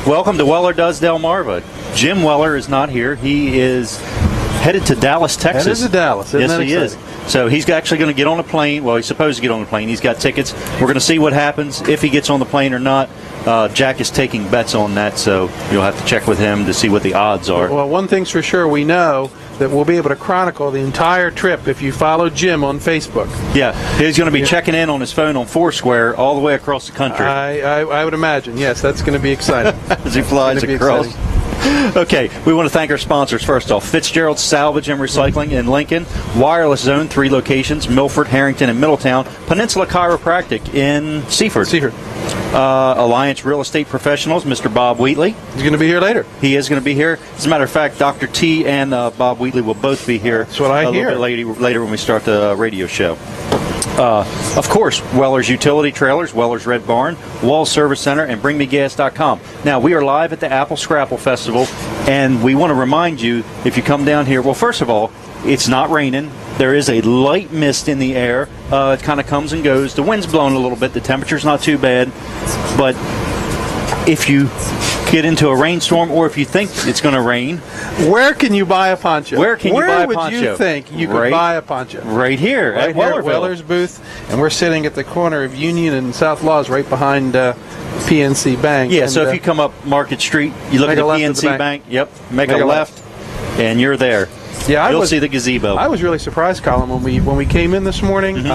Welcome to Weller Does Delmarva. Jim Weller is not here. He is headed to Dallas, Texas. Headed to Dallas. Isn't that exciting? He is. So he's actually going to get on a plane. Well, he's supposed to get on the plane. He's got tickets. We're going to see what happens if he gets on the plane or not. Jack is taking bets on that, so you'll have to check with him to see what the odds are. Well, one thing's for sure, we know that we'll be able to chronicle the entire trip if you follow Jim on Facebook. Yeah, he's going to be checking in on his phone on Foursquare all the way across the country. I would imagine, yes, that's going to be exciting. As he flies across. Okay, we want to thank our sponsors first off. Fitzgerald's Salvage and Recycling in Lincoln, Wireless Zone, 3 locations, Milford, Harrington, and Middletown, Peninsula Chiropractic in Seaford. Alliance Real Estate Professionals, Mr. Bob Wheatley. He's going to be here later. He is going to be here. As a matter of fact, Dr. T and Bob Wheatley will both be here. That's what I hear. A little bit later when we start the radio show. Of course, Weller's Utility Trailers, Weller's Red Barn, Wall Service Center, and BringMeGas.com. Now, we are live at the Apple Scrapple Festival, and we want to remind you, if you come down here, well, first of all, it's not raining. There is a light mist in the air. It kind of comes and goes. The wind's blowing a little bit. The temperature's not too bad. But if you get into a rainstorm or if you think it's going to rain, where can you buy a poncho? Where would you think you could buy a poncho? Right here at Weller's booth, and we're sitting at the corner of Union and South Laws, right behind PNC Bank. Yeah, and so if you come up Market Street, you look at the PNC Bank. Yep, make a left, and you're there. Yeah, you'll see the gazebo. I was really surprised, Colin, when we came in this morning.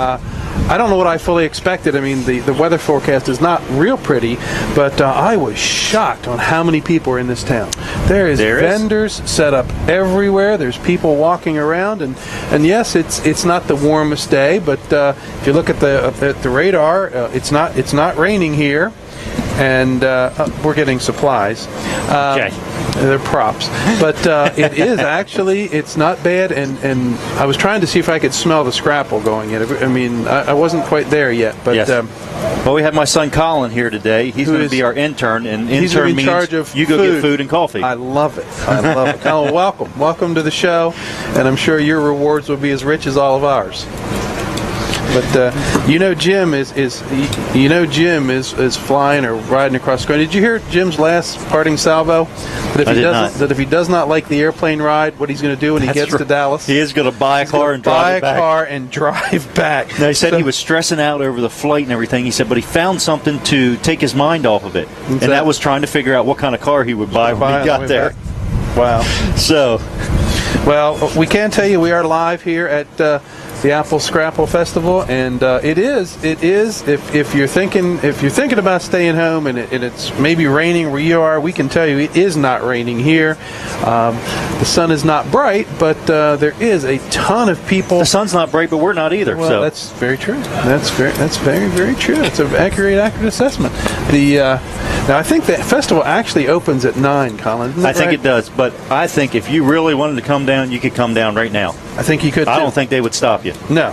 I don't know what I fully expected. I mean, the weather forecast is not real pretty, but I was shocked on how many people are in this town. There is vendors set up everywhere. There's people walking around, and yes, it's not the warmest day, but if you look at the radar, it's not raining here, and we're getting supplies. Okay. They're props, but it is actually, it's not bad, and I was trying to see if I could smell the scrapple going in. I mean, I wasn't quite there yet, but yes. Well, we have my son Colin here today. He's going to be our intern, and intern means charge of you go get food and coffee. I love it. Colin, welcome to the show, and I'm sure your rewards will be as rich as all of ours. But Jim is flying or riding across the country. Did you hear Jim's last parting salvo? That if he does not like the airplane ride, what he's going to do when he gets to Dallas? He is going to buy a car and drive back. Now, he said he was stressing out over the flight and everything. He said, but he found something to take his mind off of it, and that was trying to figure out what kind of car he would buy when he got there. Wow. Well, we can tell you we are live here at the Apple Scrapple Festival, and it is if you're thinking about staying home and it's maybe raining where you are, we can tell you it is not raining here. The sun is not bright, but there is a ton of people. The sun's not bright, but we're not either. Well, so that's very true. That's very, very true. It's an accurate assessment. Now I think the festival actually opens at 9, Colin. I think it does, but I think if you really wanted to come down, you could come down right now. I think you could. I don't think they would stop you. No,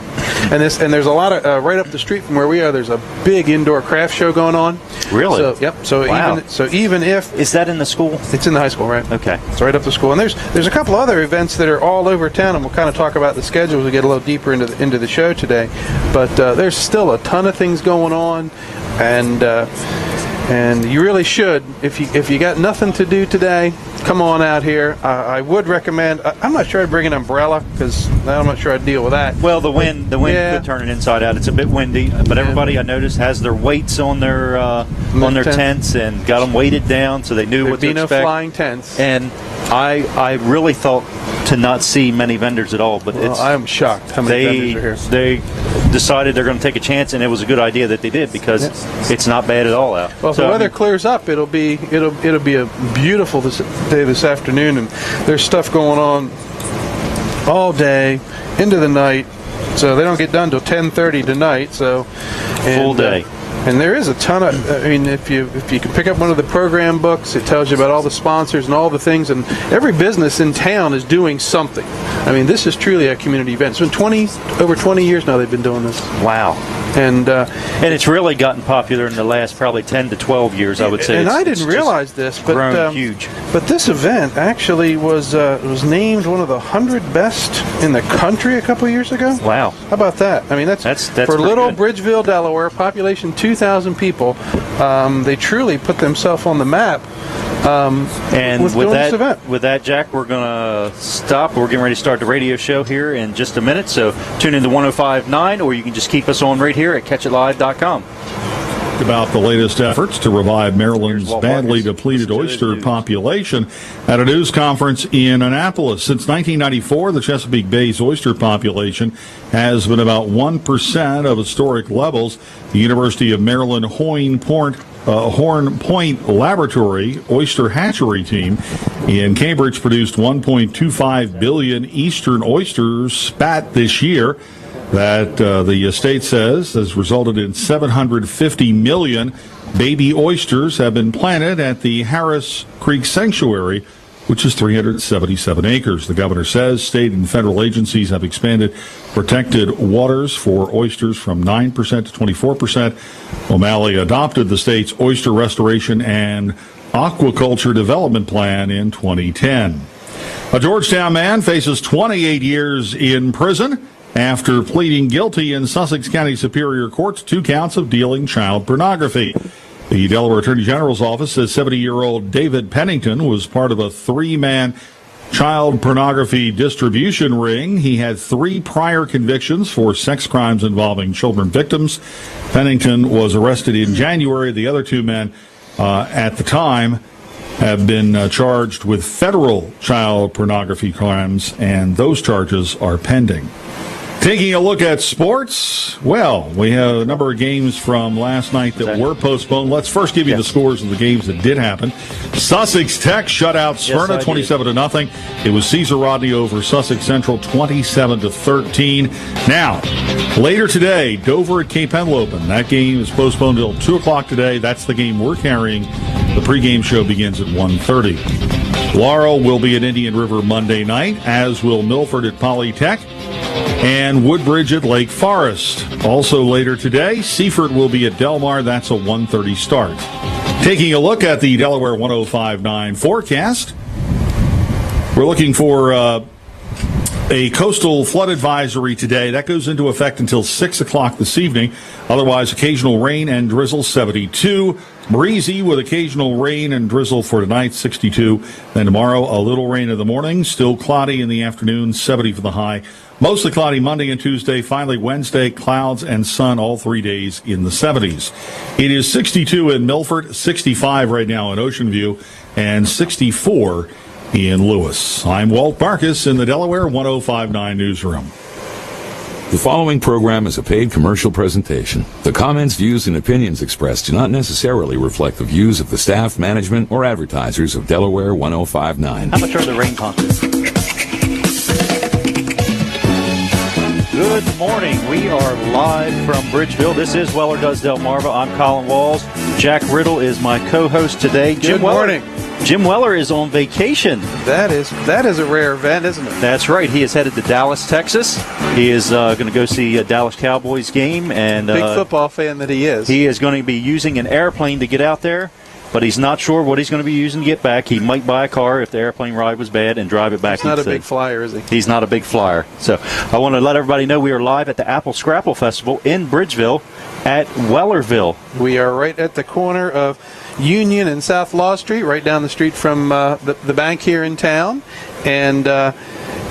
and there's a lot of right up the street from where we are. There's a big indoor craft show going on. Really? So, yep. So wow. even if is that in the school? It's in the high school, right? Okay. It's right up the school, and there's a couple other events that are all over town, and we'll kind of talk about the schedule as we get a little deeper into the show today. But there's still a ton of things going on, and you really should, if you got nothing to do today, come on out here. I would recommend. I'm not sure I'd bring an umbrella because I'm not sure I'd deal with that. Well, the wind could turn it inside out. It's a bit windy, but everybody I noticed has their weights on their tents and got them weighted down so they knew what to expect. There'd be no flying tents. And I really thought to not see many vendors at all, but I'm shocked how many vendors are here. They decided they're going to take a chance, and it was a good idea that they did because it's not bad at all out. Well, if the weather clears up, it'll be a beautiful day this afternoon, and there's stuff going on all day into the night. So they don't get done till 10:30 tonight. So full day. And there is a ton of, I mean, if you can pick up one of the program books, it tells you about all the sponsors and all the things, and every business in town is doing something. I mean, this is truly a community event. It's been over 20 years now they've been doing this. Wow. And it's really gotten popular in the last probably 10 to 12 years, I would say. And I didn't realize this, but grown huge. But this event actually was named one of the 100 best in the country a couple years ago. Wow! How about that? I mean, that's for little good. Bridgeville, Delaware, population 2,000 people. They truly put themselves on the map. And with this event. With that, Jack, we're going to stop. We're getting ready to start the radio show here in just a minute. So tune in to 105.9, or you can just keep us on right here at catchitlive.com. About the latest efforts to revive Maryland's badly depleted oyster population at a news conference in Annapolis. Since 1994, the Chesapeake Bay's oyster population has been about 1% of historic levels. The University of Maryland Horn Point Laboratory oyster hatchery team in Cambridge produced 1.25 billion eastern oysters spat this year. That the state says has resulted in 750 million baby oysters have been planted at the Harris Creek Sanctuary, which is 377 acres. The governor says state and federal agencies have expanded protected waters for oysters from 9% to 24%. O'Malley adopted the state's oyster restoration and aquaculture development plan in 2010. A Georgetown man faces 28 years in prison after pleading guilty in Sussex County Superior Court to 2 counts of dealing child pornography. The Delaware Attorney General's office says 70-year-old David Pennington was part of a 3-man child pornography distribution ring. He had 3 prior convictions for sex crimes involving children victims. Pennington was arrested in January. The other 2 men at the time have been charged with federal child pornography crimes, and those charges are pending. Taking a look at sports, well, we have a number of games from last night that were postponed. Let's first give you the scores of the games that did happen. Sussex Tech shut out Smyrna 27-0. It was Caesar Rodney over Sussex Central 27-13. Now, later today, Dover at Cape Henlopen. That game is postponed until 2 o'clock today. That's the game we're carrying. The pregame show begins at 1:30. Laurel will be at Indian River Monday night, as will Milford at Polytech, and Woodbridge at Lake Forest. Also later today, Seaford will be at Delmar. That's a 1:30 start. Taking a look at the Delaware 105.9 forecast, we're looking for a coastal flood advisory today. That goes into effect until 6 o'clock this evening. Otherwise, occasional rain and drizzle, 72. Breezy with occasional rain and drizzle for tonight, 62. Then tomorrow, a little rain in the morning, still cloudy in the afternoon, 70 for the high. Mostly cloudy Monday and Tuesday. Finally, Wednesday, clouds and sun all 3 days in the 70s. It is 62 in Milford, 65 right now in Ocean View, and 64 in Lewis. I'm Walt Barkus in the Delaware 105.9 newsroom. The following program is a paid commercial presentation. The comments, views, and opinions expressed do not necessarily reflect the views of the staff, management, or advertisers of Delaware 105.9. How much are the rain ponchos? Good morning. We are live from Bridgeville. This is Weller Does Delmarva. I'm Colin Walls. Jack Riddle is my co-host today. Good morning. Jim Weller is on vacation. That is a rare event, isn't it? That's right. He is headed to Dallas, Texas. He is going to go see a Dallas Cowboys game. And big football fan that he is. He is going to be using an airplane to get out there, but he's not sure what he's going to be using to get back. He might buy a car if the airplane ride was bad and drive it back. He's not a big flyer, is he? He's not a big flyer. So I want to let everybody know we are live at the Apple Scrapple Festival in Bridgeville at Wellerville. We are right at the corner of Union and South Law Street, right down the street from the bank here in town. And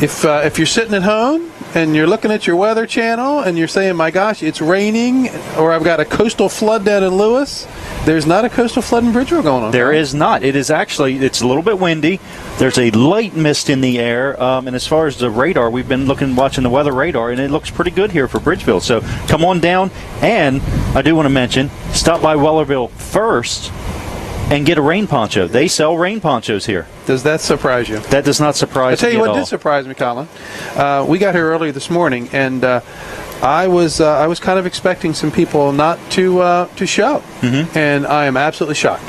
if you're sitting at home and you're looking at your weather channel and you're saying, my gosh, it's raining, or I've got a coastal flood down in Lewis, there's not a coastal flood in Bridgeville going on. There is not. It is actually, it's a little bit windy. There's a light mist in the air. And as far as the radar, we've been watching the weather radar, and it looks pretty good here for Bridgeville. So come on down. And I do want to mention, stop by Wellerville first and get a rain poncho. They sell rain ponchos here. Does that surprise you? That does not surprise me I tell you what at all. did surprise me, Colin. We got here early this morning, and I was kind of expecting some people not to show, and I am absolutely shocked.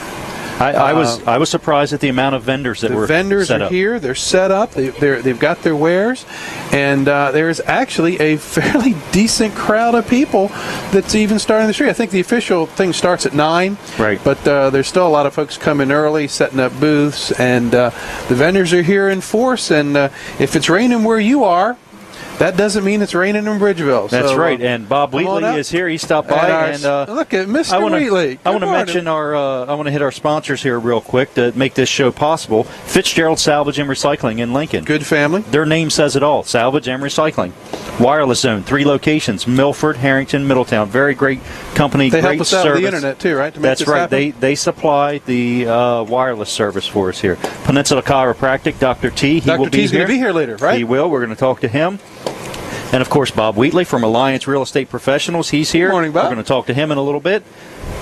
I was surprised at the amount of vendors that were set up. The vendors are here. They're set up. They've got their wares, and there's actually a fairly decent crowd of people that's even starting the street. I think the official thing starts at 9, right? But there's still a lot of folks coming early, setting up booths, and the vendors are here in force. And if it's raining where you are, that doesn't mean it's raining in Bridgeville. That's right. And Bob Wheatley is here. He stopped by. And look at Mr. Wheatley. I want to mention I want to hit our sponsors here real quick to make this show possible. Fitzgerald Salvage and Recycling in Lincoln. Good family. Their name says it all. Salvage and Recycling. Wireless Zone, 3 locations: Milford, Harrington, Middletown. Very great company. They great help us out service. with the internet too, right? That's right. They supply the wireless service for us here. Peninsula Chiropractic. Dr. T. He will be T's going to be here later, right? He will. We're going to talk to him. And, of course, Bob Wheatley from Alliance Real Estate Professionals. He's here. Good morning, Bob. We're going to talk to him in a little bit.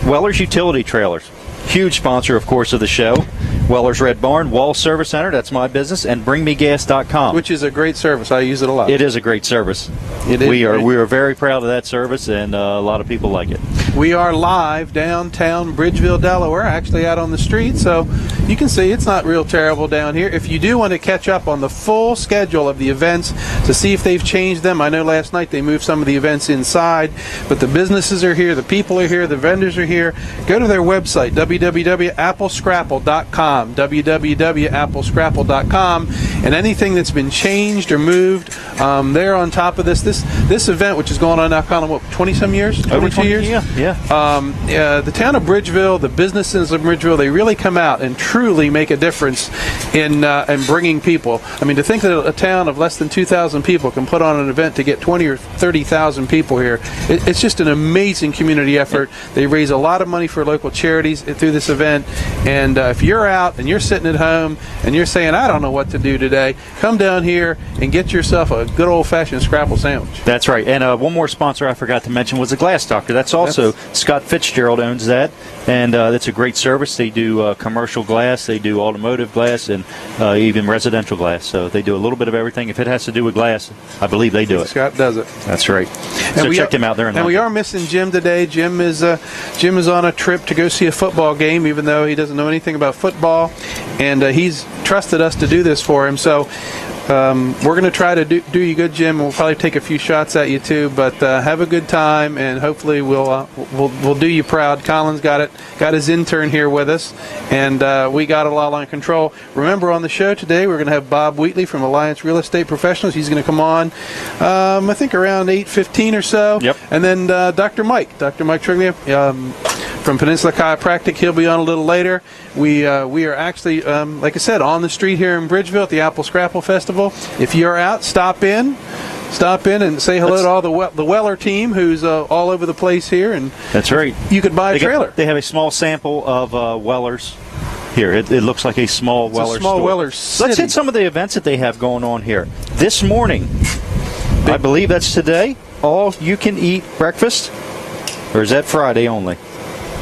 Weller's Utility Trailers. Huge sponsor, of course, of the show. Weller's Red Barn, Wall Service Center, that's my business, and BringMeGas.com. Which is a great service. I use it a lot. It is a great service. It is. We are very proud of that service, and a lot of people like it. We are live downtown Bridgeville, Delaware, actually out on the street, so you can see it's not real terrible down here. If you do want to catch up on the full schedule of the events to see if they've changed them, I know last night they moved some of the events inside, but the businesses are here, the people are here, the vendors are here. Go to their website, www.applescrapple.com, www.applescrapple.com, and anything that's been changed or moved, they're on top of this. This event, which has gone on now, Colin, what, 20-some years? Over 20 years? Yeah. The town of Bridgeville, the businesses of Bridgeville, they really come out and truly make a difference in bringing people. I mean, to think that a town of less than 2,000 people can put on an event to get 20 or 30,000 people here, it's just an amazing community effort. They raise a lot of money for local charities through this event, and if you're out and you're sitting at home and you're saying, I don't know what to do today, come down here and get yourself a good old-fashioned scrapple sandwich. That's right. And one more sponsor I forgot to mention was the Glass Doctor. That's also Scott Fitzgerald owns that, and that's a great service. They do commercial glass, they do automotive glass, and even residential glass. So they do a little bit of everything. If it has to do with glass, I believe they do it. Scott does it. That's right. So check him out there. And we are missing Jim today. Jim is on a trip to go see a football game, even though he doesn't know anything about football, and he's trusted us to do this for him. So we're going to try to do you good, Jim. We'll probably take a few shots at you too, but have a good time, and hopefully we'll do you proud. Colin's got his intern here with us, and we got it all on control. Remember, on the show today, we're going to have Bob Wheatley from Alliance Real Estate Professionals. He's going to come on, I think around 8:15 or so. Yep. And then Dr. Mike Triglia from Peninsula Chiropractic. He'll be on a little later. We are actually, like I said, on the street here in Bridgeville at the Apple Scrapple Festival. If you're out, stop in and say hello to all the Weller team who's all over the place here. And that's right. You could buy a trailer. They have a small sample of Wellers here. It looks like a small Weller store. Weller city. Let's hit some of the events that they have going on here. This morning, I believe that's today, all-you-can-eat breakfast, or is that Friday only?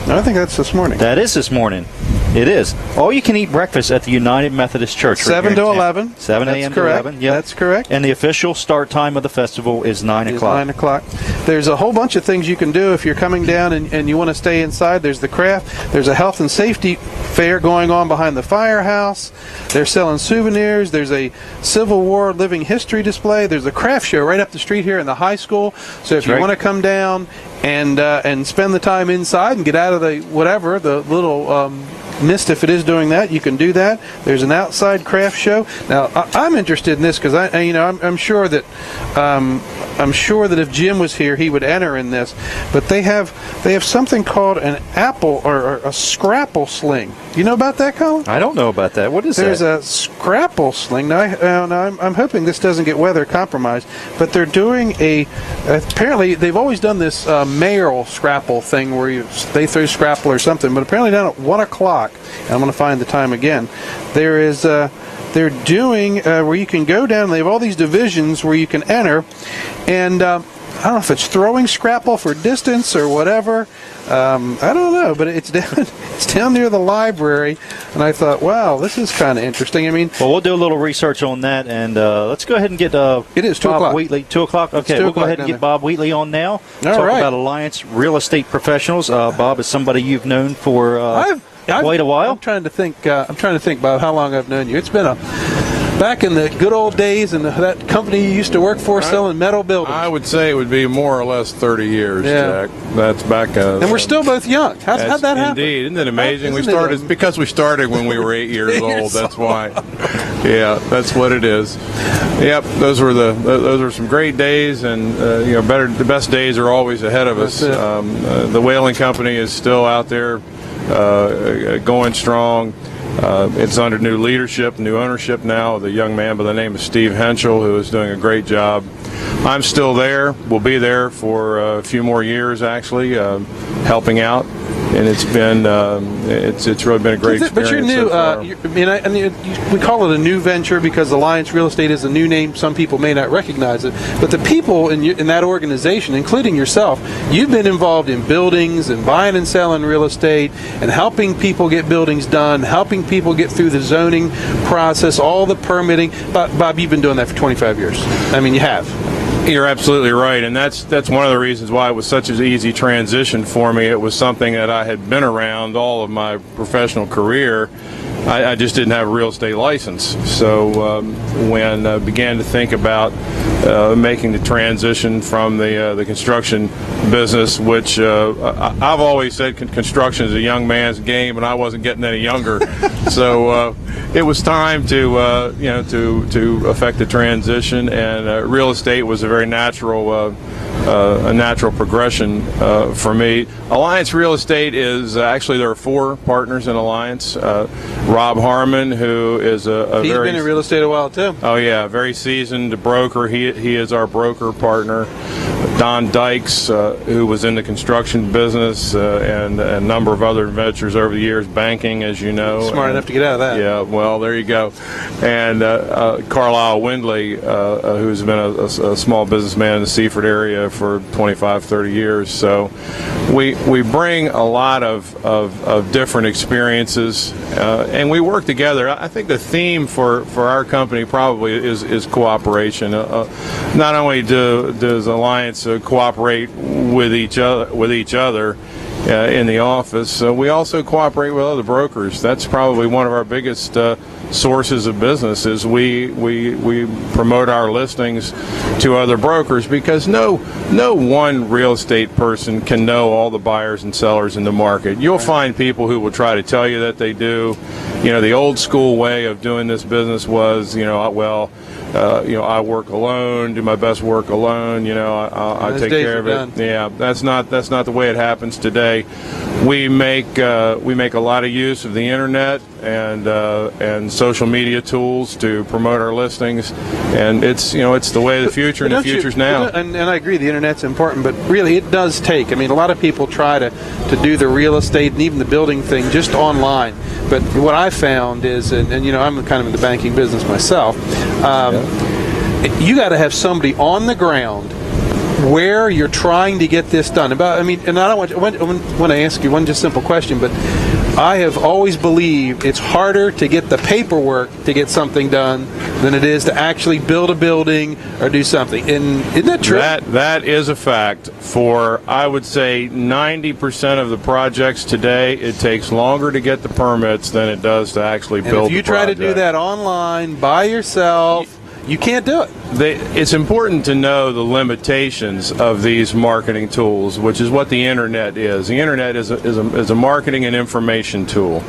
I think that's this morning. That is this morning. It is. All-you-can-eat breakfast at the United Methodist Church. 7 to 11. 7 a.m. to 11. Yep. That's correct. And the official start time of the festival is 9 o'clock. 9 o'clock. There's a whole bunch of things you can do if you're coming down and you want to stay inside. There's the craft. There's a health and safety fair going on behind the firehouse. They're selling souvenirs. There's a Civil War living history display. There's a craft show right up the street here in the high school. So if you want to come down and spend the time inside and get out of the little mist, if it is doing that, you can do that. There's an outside craft show. Now I'm interested in this because I'm sure that if Jim was here, he would enter in this. But they have something called an apple or a scrapple sling. Do you know about that, Colin? I don't know about that. What is There's that? a scrapple sling. Now, I'm hoping this doesn't get weather compromised, but they're doing apparently they've always done this mayoral scrapple thing where they throw scrapple or something, but apparently down at 1 o'clock, and I'm going to find the time again, they're doing where you can go down, they have all these divisions where you can enter, and I don't know if it's throwing scrapple for distance or whatever. I don't know, but it's down near the library, and I thought, wow, this is kind of interesting. I mean, well, we'll do a little research on that, and let's go ahead and get it is 2 Bob o'clock. Wheatley. 2 o'clock. Okay, we'll go ahead and get Bob Wheatley on now. Talk right. about Alliance Real Estate Professionals. Bob is somebody you've known for quite a while. I'm trying to think. About how long I've known you. It's been back in the good old days, and that company you used to work for selling metal buildings. I would say it would be more or less 30 years, Yeah. Jack. That's back. And we're still both young. How'd that happen? Indeed, isn't it amazing? Isn't We it started because we started when we were 8 years old. That's why. Yeah, that's what it is. Yep, those were some great days, and the best days are always ahead of us. The whaling company is still out there, going strong. It's under new leadership, new ownership now. The young man by the name of Steve Henschel, who is doing a great job. I'm still there. We'll be there for a few more years, actually, helping out. And it's been it's really been a great experience. But you're new. So far. We call it a new venture because Alliance Real Estate is a new name. Some people may not recognize it, but the people in that organization, including yourself, you've been involved in buildings and buying and selling real estate and helping people get buildings done, helping people get through the zoning process, all the permitting. Bob, you've been doing that for 25 years. I mean, you have. You're absolutely right, and that's one of the reasons why it was such an easy transition for me. It was something that I had been around all of my professional career. I just didn't have a real estate license. So when I began to think about making the transition from the construction business, which I've always said construction is a young man's game, and I wasn't getting any younger. So it was time to affect the transition, and real estate was a very natural progression for me. Alliance Real Estate is actually there are 4 partners in Alliance. Rob Harmon, who is He's been in real estate a while too. Oh yeah, very seasoned broker. He is our broker partner. Don Dykes, who was in the construction business and a number of other ventures over the years, banking, as you know. Smart enough to get out of that. Yeah, well, there you go. And Carlisle Windley, who's been a small businessman in the Seaford area for 25, 30 years. So we bring a lot of different experiences, and we work together. I think the theme for our company probably is cooperation. Not only does Alliance cooperate with each other in the office, we also cooperate with other brokers. That's probably one of our biggest sources of business is we promote our listings to other brokers, because no one real estate person can know all the buyers and sellers in the market. You'll find people who will try to tell you that they do. The old school way of doing this business was, I work alone, do my best work alone. I take care of it. Done. Yeah, that's not the way it happens today. We make a lot of use of the internet and social media tools to promote our listings, and it's the way of the future, and the future's now. And I agree, the internet's important, but really it does take. I mean, a lot of people try to do the real estate and even the building thing just online. But what I found is, and I'm kind of in the banking business myself, you got to have somebody on the ground where you're trying to get this done. And I don't want to ask you one just simple question, but I have always believed it's harder to get the paperwork to get something done than it is to actually build a building or do something. And isn't that true? That is a fact. For, I would say, 90% of the projects today, it takes longer to get the permits than it does to actually build the project. If you try to do that online by yourself, you can't do it. It's important to know the limitations of these marketing tools, which is what the internet is. The internet is a marketing and information tool,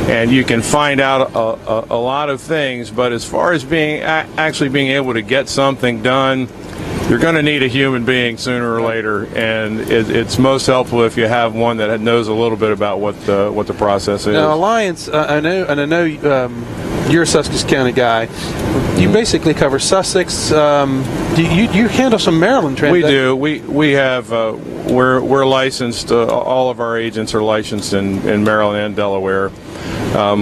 and you can find out a lot of things. But as far as actually being able to get something done, you're going to need a human being sooner or later, and it's most helpful if you have one that knows a little bit about what the process is. Now, Alliance, I know. You're a Sussex County guy. You basically cover Sussex. You handle some Maryland transactions. We do. We have. We're licensed. All of our agents are licensed in Maryland and Delaware.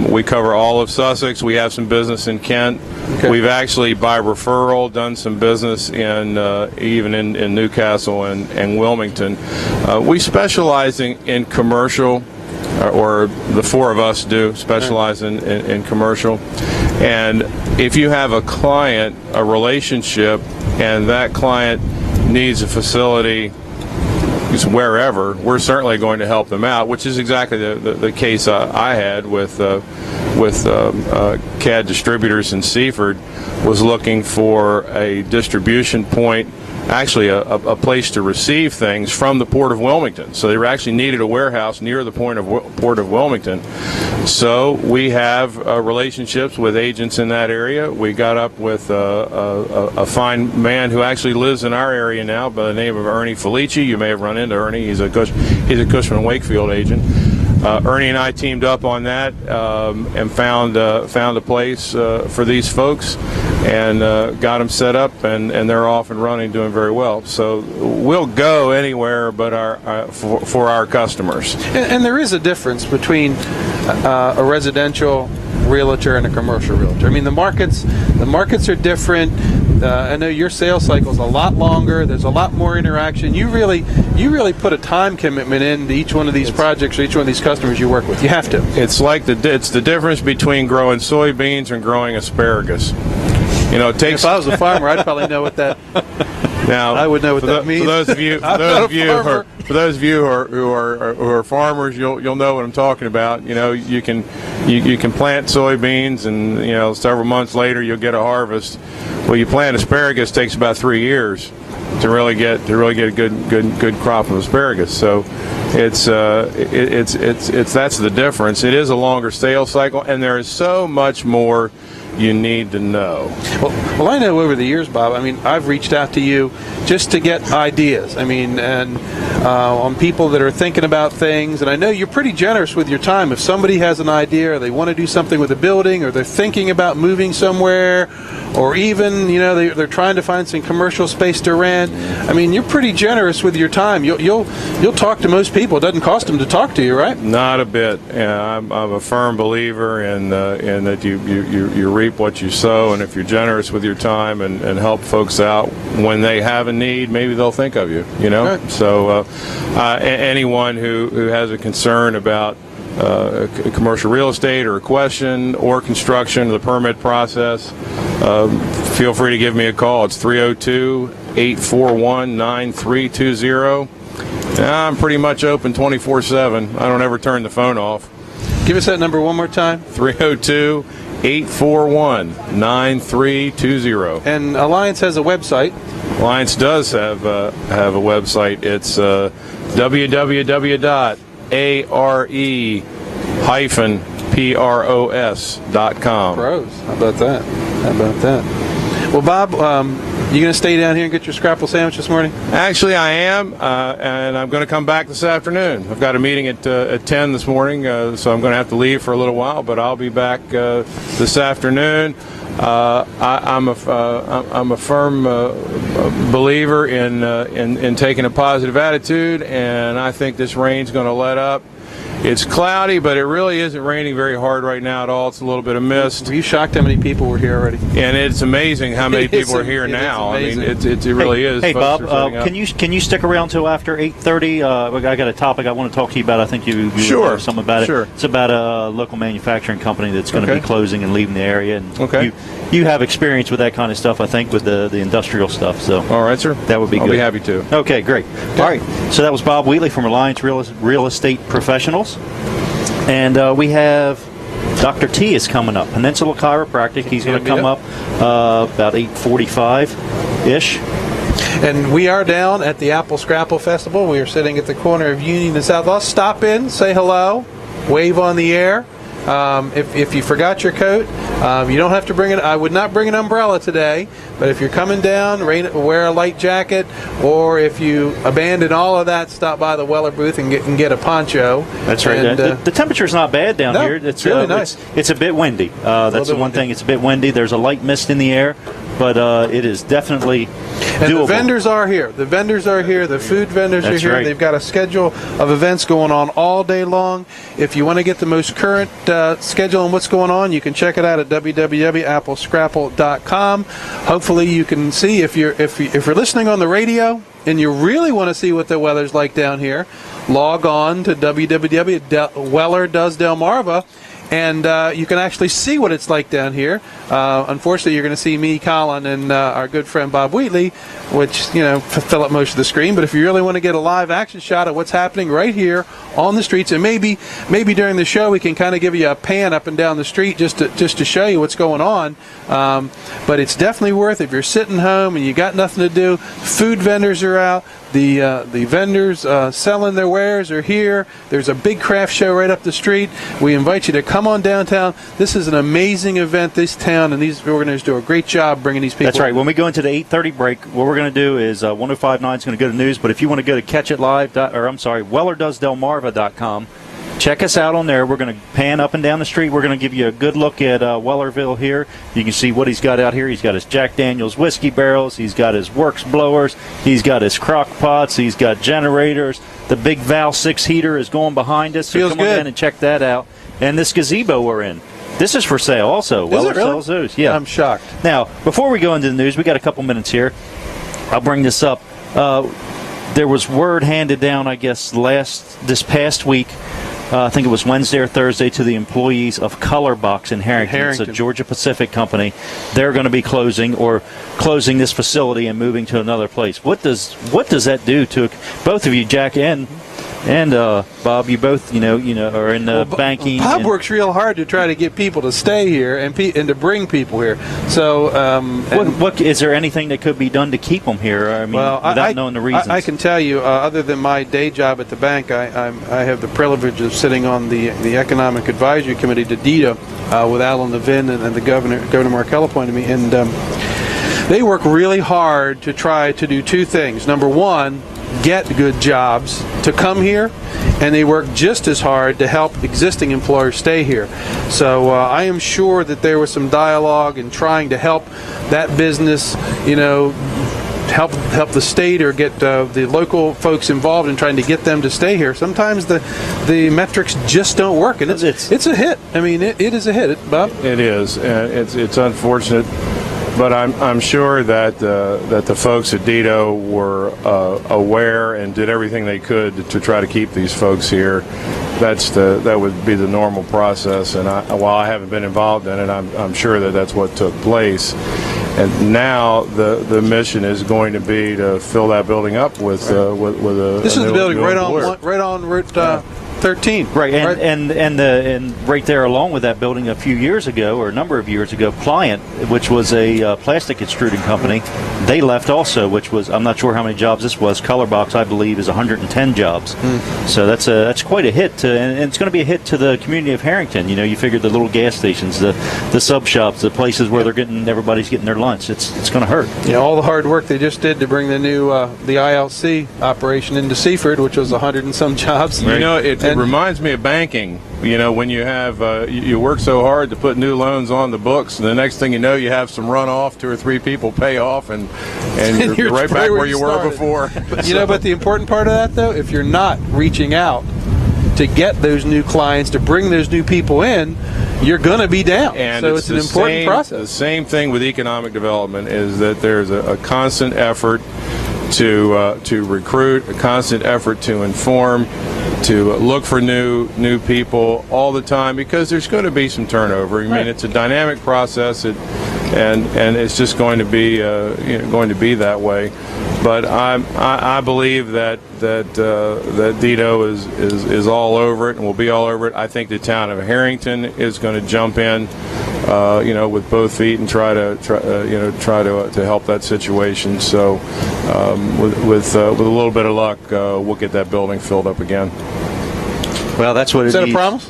We cover all of Sussex. We have some business in Kent. Okay. We've actually, by referral, done some business even in Newcastle and Wilmington. We specialize in commercial. Or the 4 of us do specialize in commercial. And if you have a client, a relationship, and that client needs a facility, wherever, we're certainly going to help them out, which is exactly the case I had with CAD Distributors in Seaford. Was looking for a distribution point, actually a place to receive things from the Port of Wilmington. So they actually needed a warehouse near the Port of Wilmington. So we have relationships with agents in that area. We got up with a fine man who actually lives in our area now by the name of Ernie Felici. You may have run into Ernie. He's a Cushman & Wakefield agent. Ernie and I teamed up on that and found a place for these folks and got them set up, and they're off and running, doing very well. So we'll go anywhere but for our customers. And there is a difference between a residential realtor and a commercial realtor. I mean, the markets are different. I know your sales cycle is a lot longer. There's a lot more interaction. You really put a time commitment into each one of these projects or each one of these customers you work with. You have to. It's the difference between growing soybeans and growing asparagus. You know, it takes. If I was a farmer, I'd probably know what that. Now, I would know what that means. For those of you who are farmers, you'll know what I'm talking about. You know, you can plant soybeans, and you know, several months later you'll get a harvest. Well, you plant asparagus, takes about 3 years to really get a good crop of asparagus. So it's that's the difference. It is a longer sales cycle, and there is so much more you need to know. Well, I know over the years, Bob, I mean, I've reached out to you just to get ideas. I mean, and on people that are thinking about things, and I know you're pretty generous with your time. If somebody has an idea, or they want to do something with a building, or they're thinking about moving somewhere, or even, you know, they're trying to find some commercial space to rent. I mean, you're pretty generous with your time. You'll talk to most people. It doesn't cost them to talk to you, right? Not a bit. I'm a firm believer in that you reap what you sow, and if you're generous with your time and help folks out when they have a need, maybe they'll think of you. You know, right. So anyone who has a concern about commercial real estate or a question or construction, the permit process, feel free to give me a call. It's 302-841-9320. I'm pretty much open 24/7. I don't ever turn the phone off. Give us that number one more time. 302-841-9320. And Alliance has a website. Alliance does have a website. It's www.are-pros.com. Pros. How about that? Well, Bob, you going to stay down here and get your scrapple sandwich this morning? Actually, I am, and I'm going to come back this afternoon. I've got a meeting at 10 this morning, so I'm going to have to leave for a little while, but I'll be back this afternoon. I'm a firm believer in taking a positive attitude, and I think this rain's going to let up. It's cloudy, but it really isn't raining very hard right now at all. It's a little bit of mist. Were you shocked how many people were here already? And it's amazing how many people are here now. I mean, it really is. Hey, Bob, can you stick around till after 8:30? I got a topic I want to talk to you about. I think you sure. Something about it. Sure. It's about a local manufacturing company that's going to be closing and leaving the area. And okay. You have experience with that kind of stuff, I think, with the industrial stuff. So all right, sir. That would be good. I'll be happy to. Okay, great. All right. So that was Bob Wheatley from Reliance Real Estate Professionals. And we have Dr. T is coming up. Peninsula Chiropractic. He's going to come up about 8:45-ish. And we are down at the Apple Scrapple Festival. We are sitting at the corner of Union and South. Let's stop in, say hello, wave on the air. If you forgot your coat, you don't have to bring it. I would not bring an umbrella today, but if you're coming down, wear a light jacket, or if you abandon all of that, stop by the Weller booth and get a poncho. That's right. And, the temperature's not bad down here. It's really nice. It's a bit windy. That's the one thing. It's a bit windy. There's a light mist in the air, but it is definitely and doable. The vendors are here. The vendors are here. The food vendors are here. Right. They've got a schedule of events going on all day long. If you want to get the most current schedule on what's going on, you can check it out at www.applescrapple.com. Hopefully, you can see if you're listening on the radio and you really want to see what the weather's like down here, log on to www.wellerdoesdelmarva and you can actually see what it's like down here. Unfortunately, you're going to see me, Colin, and our good friend Bob Wheatley, which fill up most of the screen. But if you really want to get a live action shot of what's happening right here on the streets, and maybe during the show we can kind of give you a pan up and down the street just to show you what's going on. But it's definitely worth it if you're sitting home and you got nothing to do. Food vendors are out. The vendors selling their wares are here. There's a big craft show right up the street. We invite you to come on downtown. This is an amazing event. This town and these organizers do a great job bringing these people. That's right. When we go into the 8:30 break, what we're going to do is 105.9 is going to go to news. But if you want to go to WellerDoesDelmarva.com, check us out on there. We're going to pan up and down the street. We're going to give you a good look at Wellerville here. You can see what he's got out here. He's got his Jack Daniels whiskey barrels. He's got his works blowers. He's got his crock pots. He's got generators. The big Val 6 heater is going behind us. So Feels come good. on in and check that out. And this gazebo we're in. This is for sale also. Weller it really? sells those. Yeah. I'm shocked. Now, before we go into the news, we got a couple minutes here. I'll bring this up. There was word handed down, I guess, this past week. I think it was Wednesday or Thursday, to the employees of Colorbox in Harrington. It's a Georgia Pacific company. They're going to be closing this facility and moving to another place. What does that do to both of you, Jack and Bob? You both, are in banking. Bob works real hard to try to get people to stay here and to bring people here. So, what is there anything that could be done to keep them here? I mean, without knowing the reasons. I can tell you, other than my day job at the bank, I have the privilege of sitting on the Economic Advisory Committee to DITA with Alan Levin and the Governor Markell appointed me, and they work really hard to try to do two things. Number one, get good jobs to come here, and they work just as hard to help existing employers stay here. So I am sure that there was some dialogue in trying to help that business, help the state or get the local folks involved in trying to get them to stay here. Sometimes the metrics just don't work, and it's a hit. I mean, it is a hit, Bob. It is, and it's unfortunate. But I'm sure that the folks at DITA were aware and did everything they could to try to keep these folks here. That would be the normal process. And while I haven't been involved in it, I'm sure that that's what took place. And now the mission is going to be to fill that building up with a. This is the building right on Route 13. Right, and right there along with that building a few years ago, or a number of years ago, Pliant, which was a plastic extruding company, they left also, which was, I'm not sure how many jobs this was. Colorbox, I believe, is 110 jobs. So that's quite a hit, and it's going to be a hit to the community of Harrington. You figure the little gas stations, the sub shops, the places where everybody's getting their lunch. It's going to hurt. Yeah, all the hard work they just did to bring the new the ILC operation into Seaford, which was 100 and some jobs. It reminds me of banking. When you have you work so hard to put new loans on the books, and the next thing you know, you have some runoff, 2 or 3 people pay off, and you're right back where you were before. But the important part of that, though, if you're not reaching out to get those new clients, to bring those new people in, you're going to be down. And so it's an important process. The same thing with economic development is that there's a constant effort to recruit, a constant effort to inform, to look for new people all the time, because there's going to be some turnover. I mean, it's a dynamic process, and it's just going to be that way. But I believe that DITA is all over it and will be all over it. I think the town of Harrington is going to jump in, with both feet and try to help that situation. So with a little bit of luck, we'll get that building filled up again. Well, that's what it is. Is that a promise?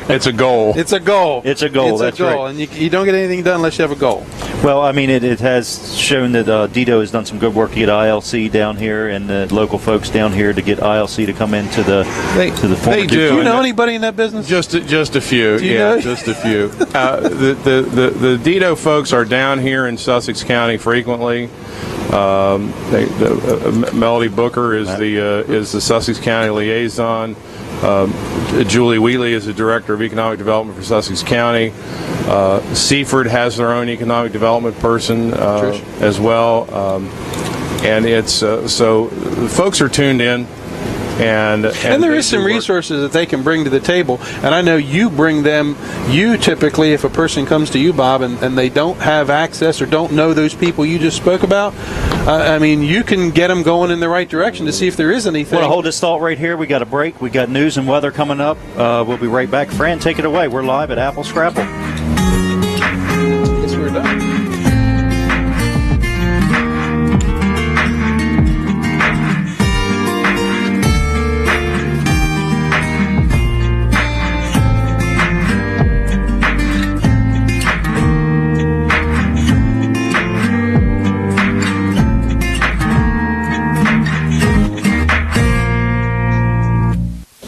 It's a goal. It's a goal. It's a goal. That's right. And you don't get anything done unless you have a goal. Well, I mean, it has shown that DITA has done some good work to get ILC down here, and the local folks down here to get ILC to come into the former. They do. Do you know anybody in that business? Just a few. Just a few. The DITA folks are down here in Sussex County frequently. Melody Booker is the Sussex County liaison. Julie Wheatley is the director of economic development for Sussex County. Seaford has their own economic development person as well, and it's so the folks are tuned in. And there is some resources that they can bring to the table. And I know you bring them. You typically, if a person comes to you, Bob, and they don't have access or don't know those people you just spoke about, I mean, you can get them going in the right direction to see if there is anything. Well, hold this thought right here. We got a break. We got news and weather coming up. We'll be right back. Fran, take it away. We're live at Apple Scrapple. Guess we're done.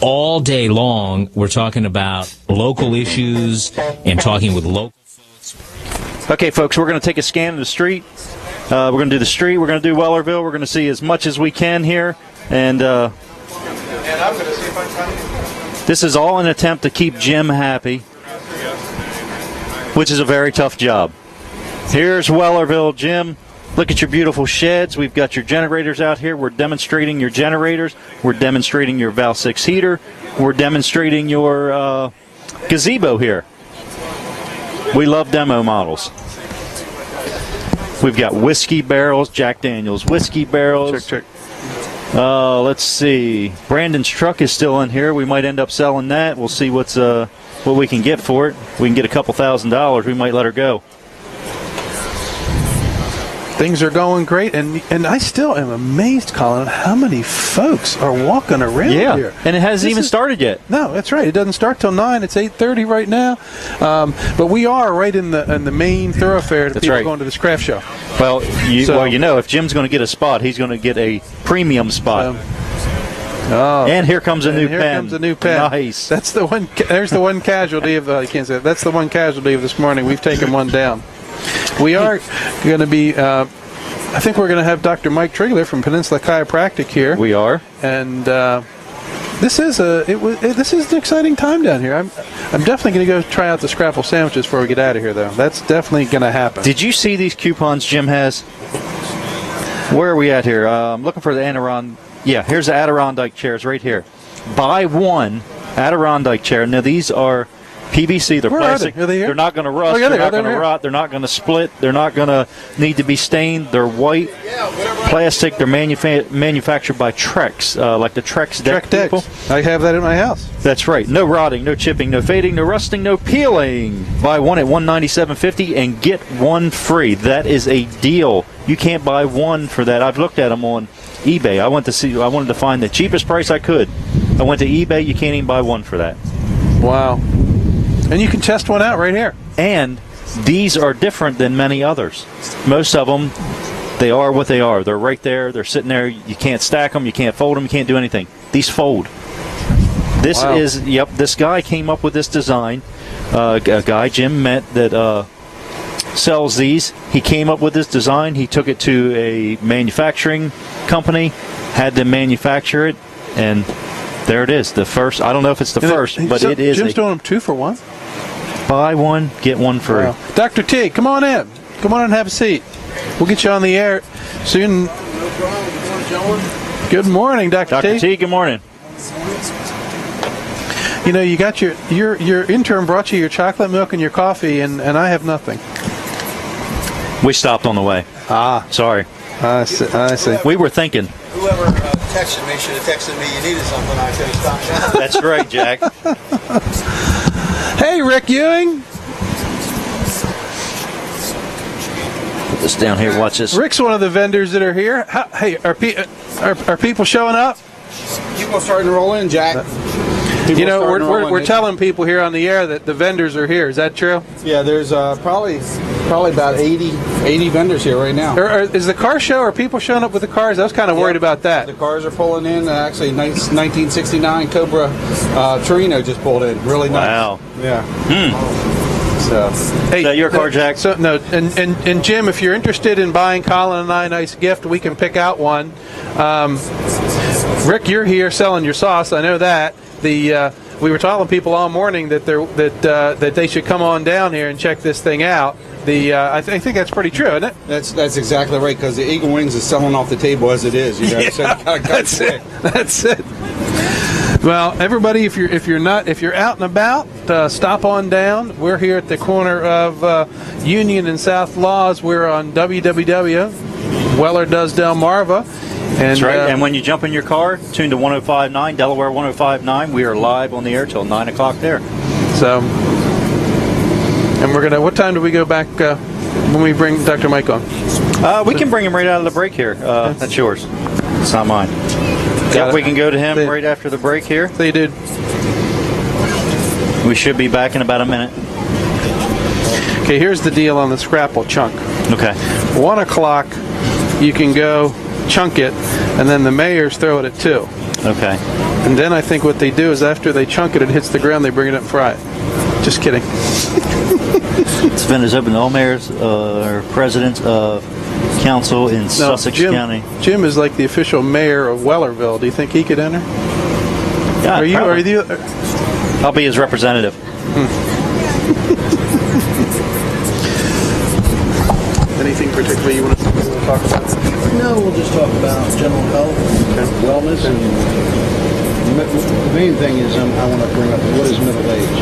All day long, we're talking about local issues and talking with local folks. Okay, folks, we're going to take a scan of the street. We're going to do the street. We're going to do Wellerville. We're going to see as much as we can here. And I'm going to see if I can. This is all an attempt to keep Jim happy, which is a very tough job. Here's Wellerville, Jim. Look at your beautiful sheds. We've got your generators out here. We're demonstrating your generators. We're demonstrating your Val 6 heater. We're demonstrating your gazebo here. We love demo models. We've got whiskey barrels, Jack Daniels whiskey barrels. Check. Let's see. Brandon's truck is still in here. We might end up selling that. We'll see what we can get for it. We can get a couple $1,000s. We might let her go. Things are going great, and I still am amazed, Colin, how many folks are walking around here. And it hasn't even started yet. No, that's right. It doesn't start till 9. It's 8:30 right now, but we are right in the main thoroughfare to people going to this craft show. Well, if Jim's going to get a spot, he's going to get a premium spot. And here comes a new pen. Here comes a new pen. Nice. That's the one. There's the one casualty of. You can't say that. That's the one casualty of this morning. We've taken one down. We are going to be, I think we're going to have Dr. Mike Trigler from Peninsula Chiropractic here. We are. And this is an exciting time down here. I'm definitely going to go try out the Scrapple sandwiches before we get out of here, though. That's definitely going to happen. Did you see these coupons Jim has? Where are we at here? I'm looking for the Adirondack. Yeah, here's the Adirondack chairs right here. Buy one Adirondack chair. Now, these are PVC, they're plastic. Are they here? They're not going to rust. They're not going to rot. They're not going to split. They're not going to need to be stained. They're white plastic. They're manufactured by Trex, like the Trex deck people. I have that in my house. That's right. No rotting, no chipping, no fading, no rusting, no peeling. Buy one at $197.50 and get one free. That is a deal. You can't buy one for that. I've looked at them on eBay. I wanted to find the cheapest price I could. I went to eBay. You can't even buy one for that. Wow. And you can test one out right here. And these are different than many others. Most of them, they are what they are. They're right there. They're sitting there. You can't stack them. You can't fold them. You can't do anything. These fold. This this guy came up with this design. A guy Jim met that sells these. He came up with this design. He took it to a manufacturing company, had them manufacture it, and there it is. The first. I don't know if it's the first, but it is. Jim's doing them 2 for 1. Buy one, get one free. Wow. Dr. T, come on in. Come on and have a seat. We'll get you on the air soon. Good morning, Dr. T. Dr. T, good morning. You know, you got your intern brought you your chocolate milk and your coffee, and I have nothing. We stopped on the way. Sorry. I see. We were thinking. Whoever texted me should have texted me you needed something. I could have stopped. That's right, Jack. Hey, Rick Ewing. Put this down here. Watch this. Rick's one of the vendors that are here. Hey, are people showing up? People starting to roll in, Jack. You know, we're telling people here on the air that the vendors are here. Is that true? Yeah, there's probably about 80 vendors here right now. Is the car show? Are people showing up with the cars? I was kind of worried about that. The cars are pulling in. Actually, 1969 Cobra Torino just pulled in. Really nice. Wow. Yeah. So, hey, is that your car, Jack? So no, and Jim, if you're interested in buying Colin and I a nice gift, we can pick out one. Rick, you're here selling your sauce. I know that. We were telling people all morning that they should come on down here and check this thing out. I think that's pretty true, isn't it? That's exactly right, because the Eagle Wings is selling off the table as it is. So you gotta That's it. That's it. Well, everybody, if you're out and about, stop on down. We're here at the corner of Union and South Laws. We're on www. Weller does Delmarva. And, That's right. And when you jump in your car, tune to 105.9, Delaware 105.9. We are live on the air till 9 o'clock there. So, and we're gonna. What time do we go back when we bring Dr. Mike on? We can bring him right out of the break here. That's yours. It's not mine. Got We it. can go to him right after the break here. They did. We should be back in about a minute. Okay, here's the deal on the Scrapple chunk. Okay. 1 o'clock, you can go chunk it, and then the mayors throw it at 2. Okay. And then I think what they do is after they chunk it, it hits the ground, they bring it up and fry it. Just kidding. This event is open to all mayors or presidents of council in Sussex County. Jim is like the official mayor of Wellerville. Do you think he could enter? Yeah, Are you? probably. Are you? I'll be his representative. Anything particularly you want to talk about? No, we'll just talk about general health, wellness, and the main thing is I want to bring up what is middle age.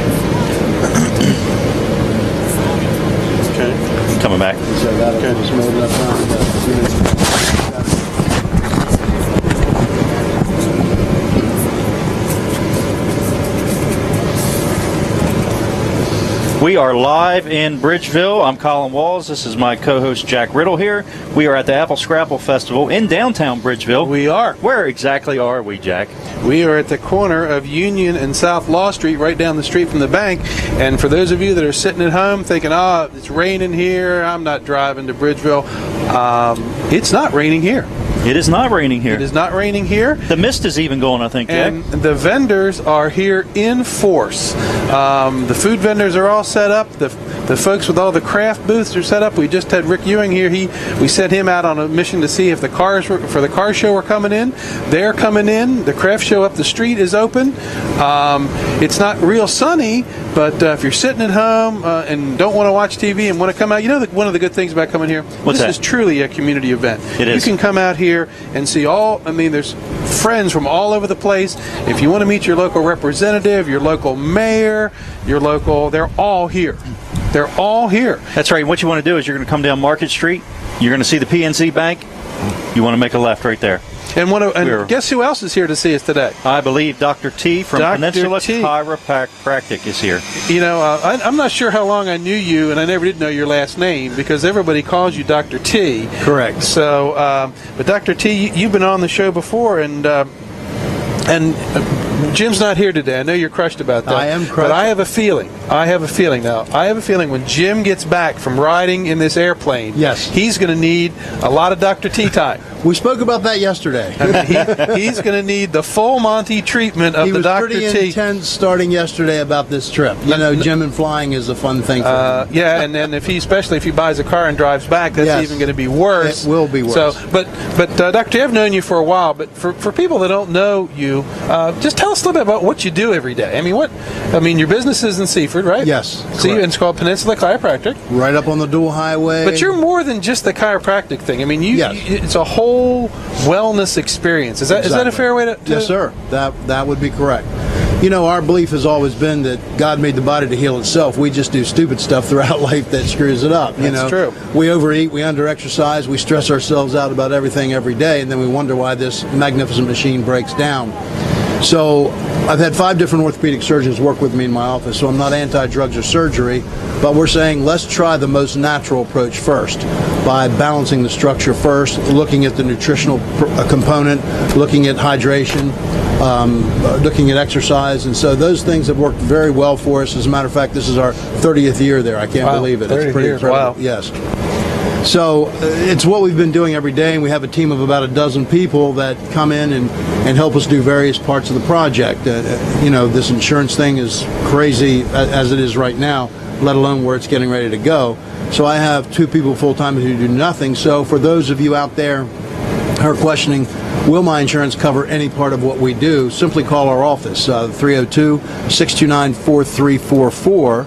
Okay. Coming back. So that'll give us more than enough time to We are live in Bridgeville. I'm Colin Walls. This is my co-host Jack Riddle here. We are at the Apple Scrapple Festival in downtown Bridgeville. We are. Where exactly are we, Jack? We are at the corner of Union and South Law Street, right down the street from the bank. And for those of you that are sitting at home thinking, it's raining here, I'm not driving to Bridgeville, it's not raining here. It is not raining here. It is not raining here. The mist is even going, I think, Jack. And the vendors are here in force. The food vendors are all set up. The folks with all the craft booths are set up. We just had Rick Ewing here. We sent him out on a mission to see if the cars for the car show were coming in. They're coming in. The craft show up the street is open. It's not real sunny, but if you're sitting at home and don't want to watch TV and want to come out, one of the good things about coming here, What's this that? is truly a community event. It is. You can come out here and see there's friends from all over the place. If you want to meet your local representative, your local mayor, they're all here. They're all here. That's right. What you want to do is you're going to come down Market Street. You're going to see the PNC Bank. You want to make a left right there. And guess who else is here to see us today? I believe Dr. T from Dr. Peninsula T. Chiropractic is here. I'm not sure how long I knew you, and I never did know your last name because everybody calls you Dr. T. Correct. So, but Dr. T, you've been on the show before, and Jim's not here today. I know you're crushed about that. I am crushed. But I have a feeling when Jim gets back from riding in this airplane, yes, he's going to need a lot of Dr. T time. We spoke about that yesterday. I mean, he's going to need the full Monty treatment of the Dr. T. He was pretty intense starting yesterday about this trip. Jim and flying is a fun thing for him. Yeah, and then especially if he buys a car and drives back, that's even going to be worse. It will be worse. So, but Dr. T, I've known you for a while, but for people that don't know you, just tell us a little bit about what you do every day. Your business is in Seaford, right? Yes. So it's called Peninsula Chiropractic. Right up on the dual highway. But you're more than just the chiropractic thing. It's a whole wellness experience. Is that a fair way to? Yes, sir. That would be correct. Our belief has always been that God made the body to heal itself. We just do stupid stuff throughout life that screws it up. That's true. We overeat, we underexercise, we stress ourselves out about everything every day, and then we wonder why this magnificent machine breaks down. So I've had 5 different orthopedic surgeons work with me in my office, so I'm not anti-drugs or surgery, but we're saying let's try the most natural approach first by balancing the structure first, looking at the nutritional component, looking at hydration, looking at exercise, and so those things have worked very well for us. As a matter of fact, this is our 30th year there. I can't believe it. It's pretty incredible. Wow. Yes. So it's what we've been doing every day, and we have a team of about a dozen people that come in and help us do various parts of the project. This insurance thing is crazy as it is right now, let alone where it's getting ready to go. So I have 2 people full-time who do nothing. So for those of you out there who are questioning, will my insurance cover any part of what we do, simply call our office, 302-629-4344.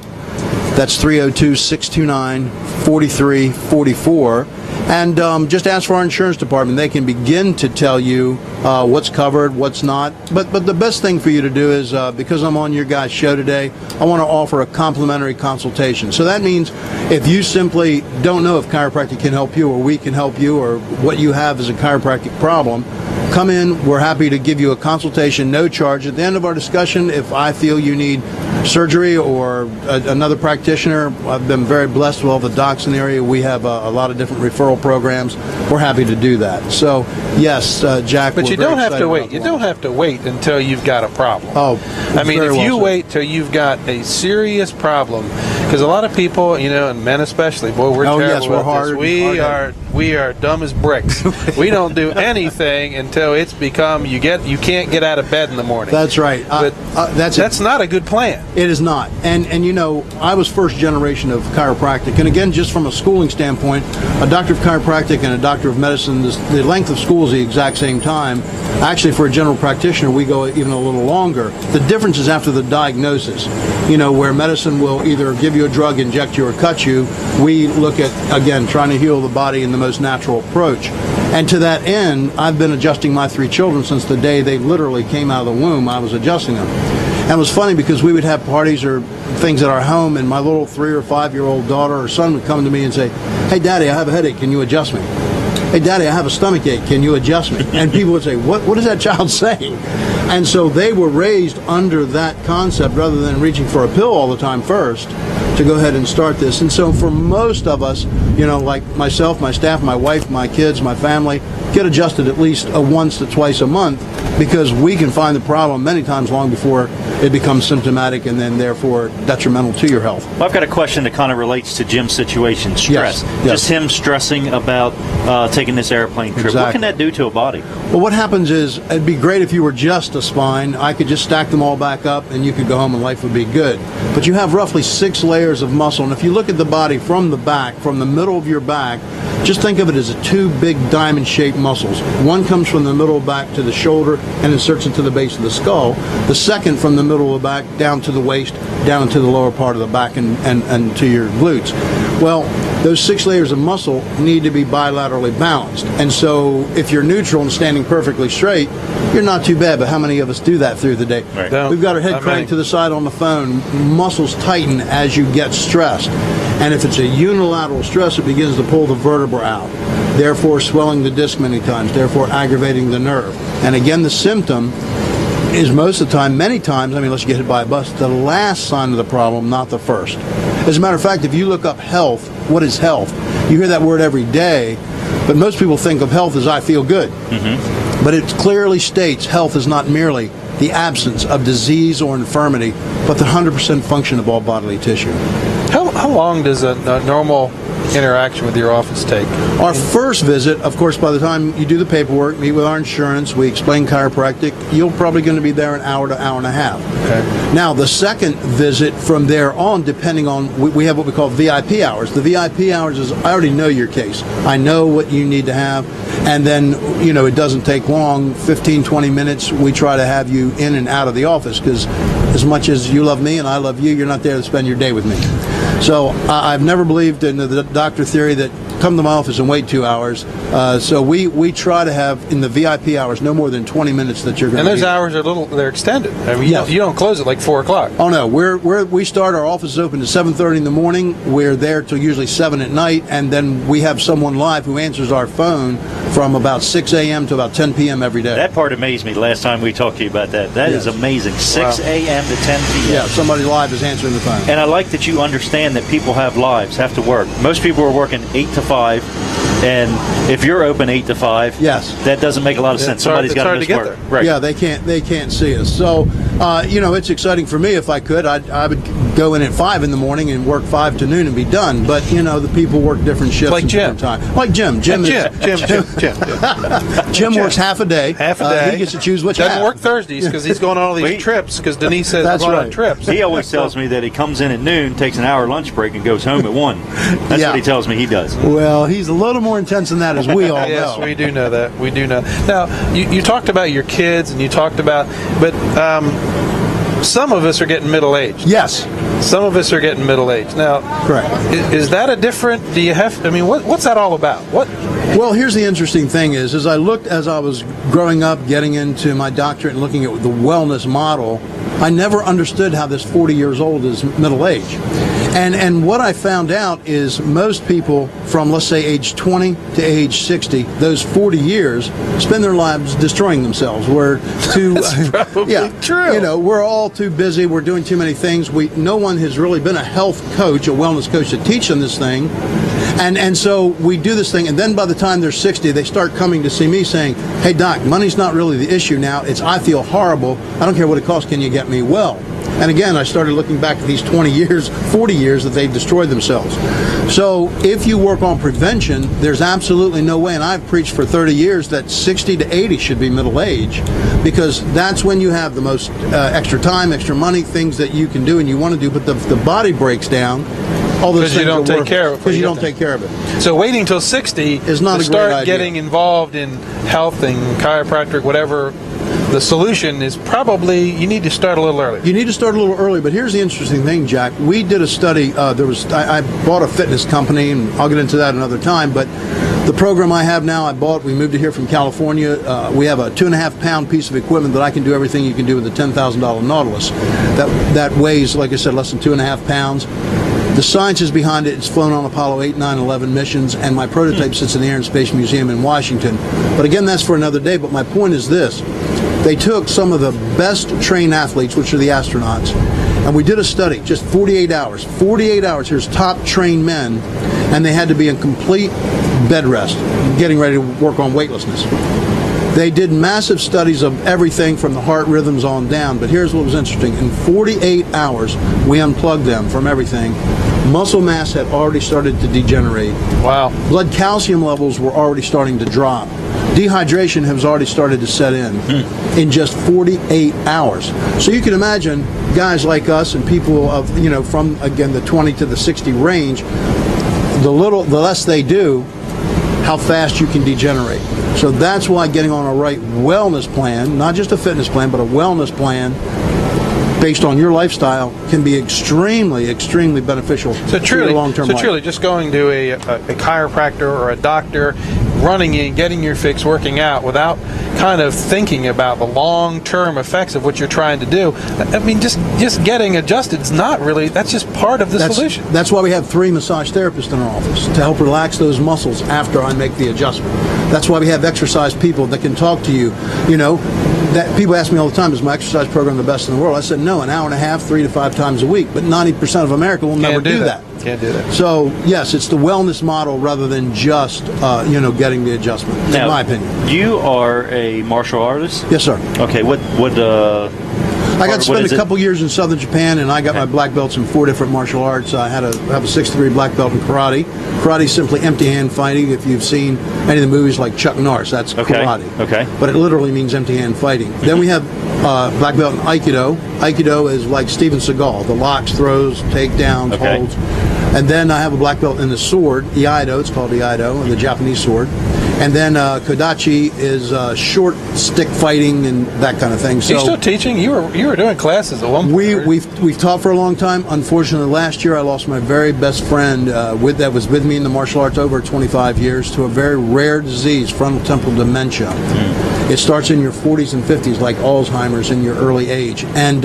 That's 302-629-4344. And just ask for our insurance department. They can begin to tell you what's covered, what's not. But the best thing for you to do is, because I'm on your guys' show today, I want to offer a complimentary consultation. So that means if you simply don't know if chiropractic can help you or we can help you or what you have is a chiropractic problem, come in. We're happy to give you a consultation, no charge. At the end of our discussion, if I feel you need surgery or another practitioner, I've been very blessed with all the docs in the area. We have a lot of different referral programs. We're happy to do that. So, yes, Jack. But you don't have to wait. You don't have to wait until you've got a problem. Oh, I mean, if you wait till you've got a serious problem, because a lot of people, and men especially, boy, we're terrible. Yes, we're hard. We are dumb as bricks. We don't do anything until it's become you can't get out of bed in the morning. That's right. But that's not a good plan. It is not. And I was first generation of chiropractic. And again, just from a schooling standpoint, a doctor of chiropractic and a doctor of medicine, the length of school is the exact same time. Actually, for a general practitioner, we go even a little longer. The difference is after the diagnosis, where medicine will either give you a drug, inject you, or cut you. We look at, again, trying to heal the body in the most natural approach. And to that end, I've been adjusting my 3 children since the day they literally came out of the womb. I was adjusting them. And it was funny because we would have parties or things at our home, and my little 3 or 5-year-old daughter or son would come to me and say, "Hey, Daddy, I have a headache. Can you adjust me? Hey, Daddy, I have a stomach ache. Can you adjust me?" And people would say, what is that child saying? And so they were raised under that concept rather than reaching for a pill all the time first to go ahead and start this. And so for most of us, like myself, my staff, my wife, my kids, my family, get adjusted at least once to twice a month because we can find the problem many times long before it becomes symptomatic and then therefore detrimental to your health. Well, I've got a question that kind of relates to Jim's situation, stress. Yes. Just him stressing about taking this airplane trip. Exactly. What can that do to a body? Well, what happens is, it'd be great if you were just a spine. I could just stack them all back up and you could go home and life would be good. But you have roughly 6 layers of muscle. And if you look at the body from the back, from the middle of your back, just think of it as 2 big diamond-shaped muscles. One comes from the middle of the back to the shoulder and inserts into the base of the skull. The second from the middle of the back down to the waist, down to the lower part of the back and to your glutes. Well, those 6 layers of muscle need to be bilaterally balanced. And so if you're neutral and standing perfectly straight, you're not too bad. But how many of us do that through the day? Right. We've got our head cranked to the side on the phone. Muscles tighten as you get stressed. And if it's a unilateral stress, it begins to pull the vertebra out, therefore swelling the disc many times, therefore aggravating the nerve. And again, the symptom is most of the time, many times, unless you get hit by a bus, the last sign of the problem, not the first. As a matter of fact, if you look up health, what is health? You hear that word every day, but most people think of health as I feel good. Mm-hmm. But it clearly states health is not merely the absence of disease or infirmity, but the 100% function of all bodily tissue. How long does a normal interaction with your office take? Our first visit, of course, by the time you do the paperwork, meet with our insurance, we explain chiropractic, you're probably going to be there an hour to hour and a half. Okay. Now, the second visit from there on, depending on, we have what we call VIP hours. The VIP hours is, I already know your case. I know what you need to have. And then, it doesn't take long, 15, 20 minutes, we try to have you in and out of the office because as much as you love me and I love you, you're not there to spend your day with me. So I've never believed in the doctor theory that come to my office and wait 2 hours. So we try to have in the VIP hours no more than 20 minutes that you're going to. And those hours are they're extended. I mean, yes. you don't close at like 4 o'clock. Oh no, we start our office is open to 7:30 in the morning. We're there till usually 7 at night, and then we have someone live who answers our phone from about 6 a.m. to about 10 p.m. every day. That part amazed me last time we talked to you about that. That is amazing. 6 a.m. to 10 p.m. Yeah, somebody live is answering the phone. And I like that you understand that people have lives, have to work. Most people are working 8 to 5, and if you're open 8 to 5, yes, that doesn't make a lot of sense. Somebody's got to miss work. Right. Yeah, they can't see us. So, it's exciting for me. If I could, I would go in at 5 in the morning and work 5 to noon and be done. But the people work different shifts, like Jim. Different time. Like Jim. Jim works half a day. Half a day. He gets to choose which. Doesn't work Thursdays because he's going on all these trips. Because Denise says we're going on trips. He always tells me that he comes in at noon, takes an hour lunch break, and goes home at 1. That's what he tells me he does. Well, he's a little more intense than that, as we all know. Yes, we do know that. We do know. Now, you talked about your kids, and you talked about, but some of us are getting middle-aged. Yes. Some of us are getting middle-aged. Now, Correct. Is that a different, do you have, I mean, what's that all about? What? Well, here's the interesting thing is, as I was growing up, getting into my doctorate and looking at the wellness model, I never understood how this 40 years old is middle age. And what I found out is most people from, let's say, age 20 to age 60, those 40 years, spend their lives destroying themselves. We're too, That's probably true. You know, we're all too busy. We're doing too many things. No one has really been a health coach, a wellness coach to teach them this thing. And so we do this thing, and then by the time they're 60, they start coming to see me saying, hey, Doc, money's not really the issue now. It's I feel horrible. I don't care what it costs. Can you get me well? And again, I started looking back at these 20 years, 40 years that they've destroyed themselves. So if you work on prevention, there's absolutely no way, and I've preached for 30 years that 60 to 80 should be middle age, because that's when you have the most extra time, extra money, things that you can do and you want to do, but the body breaks down. All those Because you don't take care of it. Because you don't take care of it. So waiting till 60 is not to a great start idea. getting involved in health and chiropractic, whatever. The solution is probably you need to start a little early. You need to start a little early, but here's the interesting thing, Jack. We did a study. I bought a fitness company, and I'll get into that another time. But the program I have now, we moved it here from California. We have a 2.5-pound piece of equipment that I can do everything you can do with a $10,000 Nautilus. That weighs, like I said, less than 2.5 pounds. The science is behind it. It's flown on Apollo 8, 9, 11 missions, and my prototype sits in the Air and Space Museum in Washington. But again, that's for another day. But my point is this. They took some of the best trained athletes, which are the astronauts, and we did a study, just 48 hours. 48 hours, here's top trained men, and they had to be in complete bed rest, getting ready to work on weightlessness. They did massive studies of everything from the heart rhythms on down, but here's what was interesting. In 48 hours, we unplugged them from everything. Muscle mass had already started to degenerate. Wow. Blood calcium levels were already starting to drop. Dehydration has already started to set in just 48 hours. So you can imagine guys like us and people of, from, again, the 20 to the 60 range, the less they do, how fast you can degenerate. So that's why getting on a right wellness plan, not just a fitness plan, but a wellness plan based on your lifestyle can be extremely, extremely beneficial So to your long-term life. truly, just going to a chiropractor or a doctor, running in, getting your fix, working out without kind of thinking about the long-term effects of what you're trying to do. I mean, just getting adjusted is not really, that's just part of the solution. That's why we have 3 massage therapists in our office, to help relax those muscles after I make the adjustment. That's why we have exercise people that can talk to you. That people ask me all the time, is my exercise program the best in the world? I said, no, an hour and a half, 3 to 5 times a week. But 90% of America will never do that. Can't do that. So, yes, it's the wellness model rather than just, getting the adjustment, in my opinion. You are a martial artist? Yes, sir. Okay, I got to spend a couple years in southern Japan, and I got my black belts in 4 different martial arts. I have a 6th degree black belt in karate. Karate is simply empty hand fighting. If you've seen any of the movies like Chuck Norris, that's karate. Okay. But it literally means empty hand fighting. Then we have black belt in Aikido. Aikido is like Steven Seagal, the locks, throws, takedowns, holds. And then I have a black belt in the sword, Iaido. It's called Iaido, the Japanese sword. And then Kodachi is short stick fighting and that kind of thing. So Are you still teaching? You were doing classes at one point. We've taught for a long time. Unfortunately, last year I lost my very best friend that was with me in the martial arts over 25 years to a very rare disease, frontal temporal dementia. It starts in your 40s and 50s, like Alzheimer's in your early age. And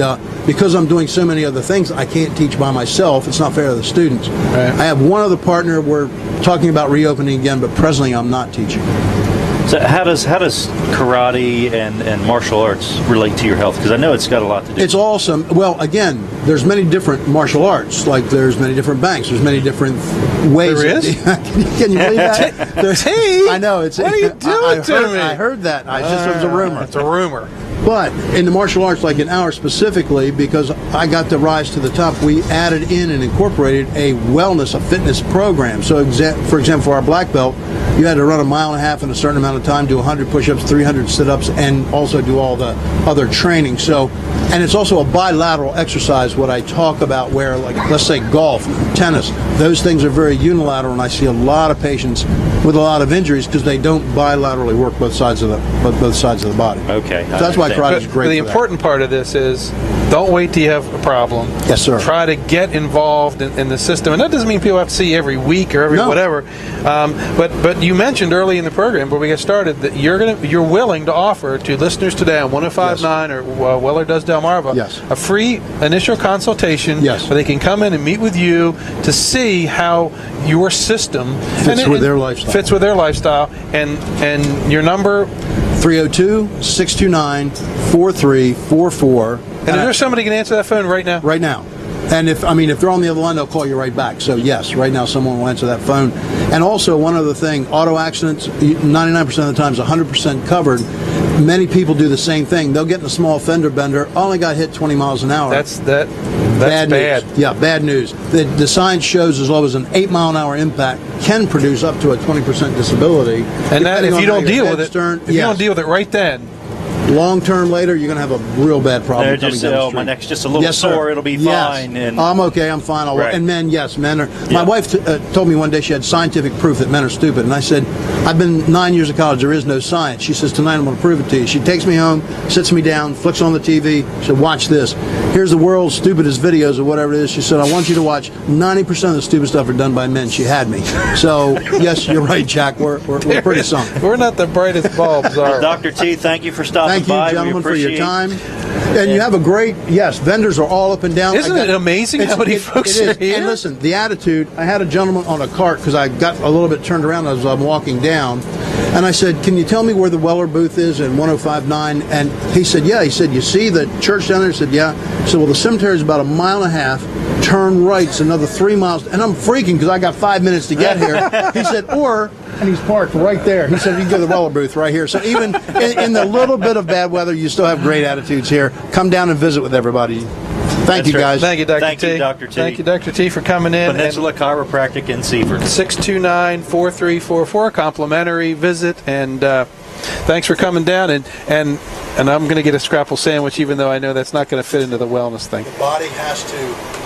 because I'm doing so many other things, I can't teach by myself. It's not fair to the students. Right. I have one other partner. We're talking about reopening again, but presently I'm not teaching. So how does karate and martial arts relate to your health? Because I know it's got a lot to do. It's awesome. Well, again, there's many different martial arts. Like there's many different banks. There's many different ways. There is? Can you believe that? I know. What are you doing to me? I heard that. It was a rumor. It's a rumor. But in the martial arts, like in ours specifically, because I got to rise to the top, we added in and incorporated a fitness program. So, for example, for our black belt, you had to run a mile and a half in a certain amount of time, do 100 push-ups, 300 sit-ups, and also do all the other training. So, and it's also a bilateral exercise, what I talk about, where, like, let's say golf, tennis, those things are very unilateral, and I see a lot of patients with a lot of injuries because they don't bilaterally work both sides of the body. Okay. So that's why karate is great. The for that. important part of this is don't wait till you have a problem. Yes, sir. Try to get involved in the system, and that doesn't mean people have to see every week or every whatever. But you mentioned early in the program where we got started that you're willing to offer to listeners today on 105.9 or Weller Does Delmarva a free initial consultation where they can come in and meet with you to see how your system fits with their lifestyle. Fits with their lifestyle, and your number 302-629-4344. And is there somebody can answer that phone right now? Right now. And if they're on the other line, they'll call you right back. So yes, right now someone will answer that phone. And also one other thing, auto accidents, 99% of the time is 100% covered. Many people do the same thing. They'll get in a small fender bender. Only got hit 20 miles an hour. That's bad. News. Yeah, bad news. The science shows as low as an 8-mile-an-hour impact can produce up to a 20% disability. And that, if you don't deal with it, you don't deal with it right then, long term later, you're going to have a real bad problem. My neck's just a little sore. It'll be fine. And I'm okay. I'm fine. And men, men are. My wife told me one day she had scientific proof that men are stupid, and I said, I've been 9 years of college. There is no science. She says, tonight I'm going to prove it to you. She takes me home, sits me down, flicks on the TV. She said, watch this. Here's the world's stupidest videos or whatever it is. She said, I want you to watch 90% of the stupid stuff are done by men. She had me. So yes, you're right, Jack. We're pretty sunk. We're not the brightest bulbs, are we? Dr. T, thank you for stopping by. Thank you, gentlemen, for your time. And you have a great, vendors are all up and down. Isn't it amazing how many folks are here? And listen, the attitude, I had a gentleman on a cart because I got a little bit turned around as I'm walking down. And I said, can you tell me where the Weller booth is in 105.9? And he said, yeah. He said, you see the church down there? I said, yeah. He said, well, the cemetery is about 1.5 miles. Turn right, it's another 3 miles. And I'm freaking because I got 5 minutes to get here. He said, and he's parked right there. He said, you can go to the Weller booth right here. So even in the little bit of bad weather, you still have great attitudes here. Come down and visit with everybody. Thank you, guys. Thank you, Dr. T. Thank you, Dr. T. Thank you, Dr. T, for coming in. Peninsula Chiropractic in Seaford. 629-4344, complimentary visit. And thanks for coming down. And I'm going to get a scrapple sandwich, even though I know that's not going to fit into the wellness thing. The body has to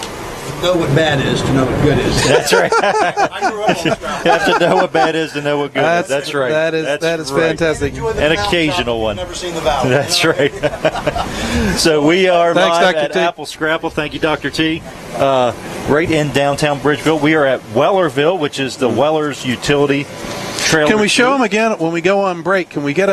know what bad is to know what good is. That's right. I grew up on scrapple. You have to know what bad is to know what good is. That's right. That is fantastic. An occasional one. Never seen the valley. That's right. So we are Thanks, live Dr. at T. Apple Scrapple. Thank you, Dr. T. Right in downtown Bridgeville. We are at Wellerville, which is the Weller's Utility Trailer. Can we show them again when we go on break? Can we get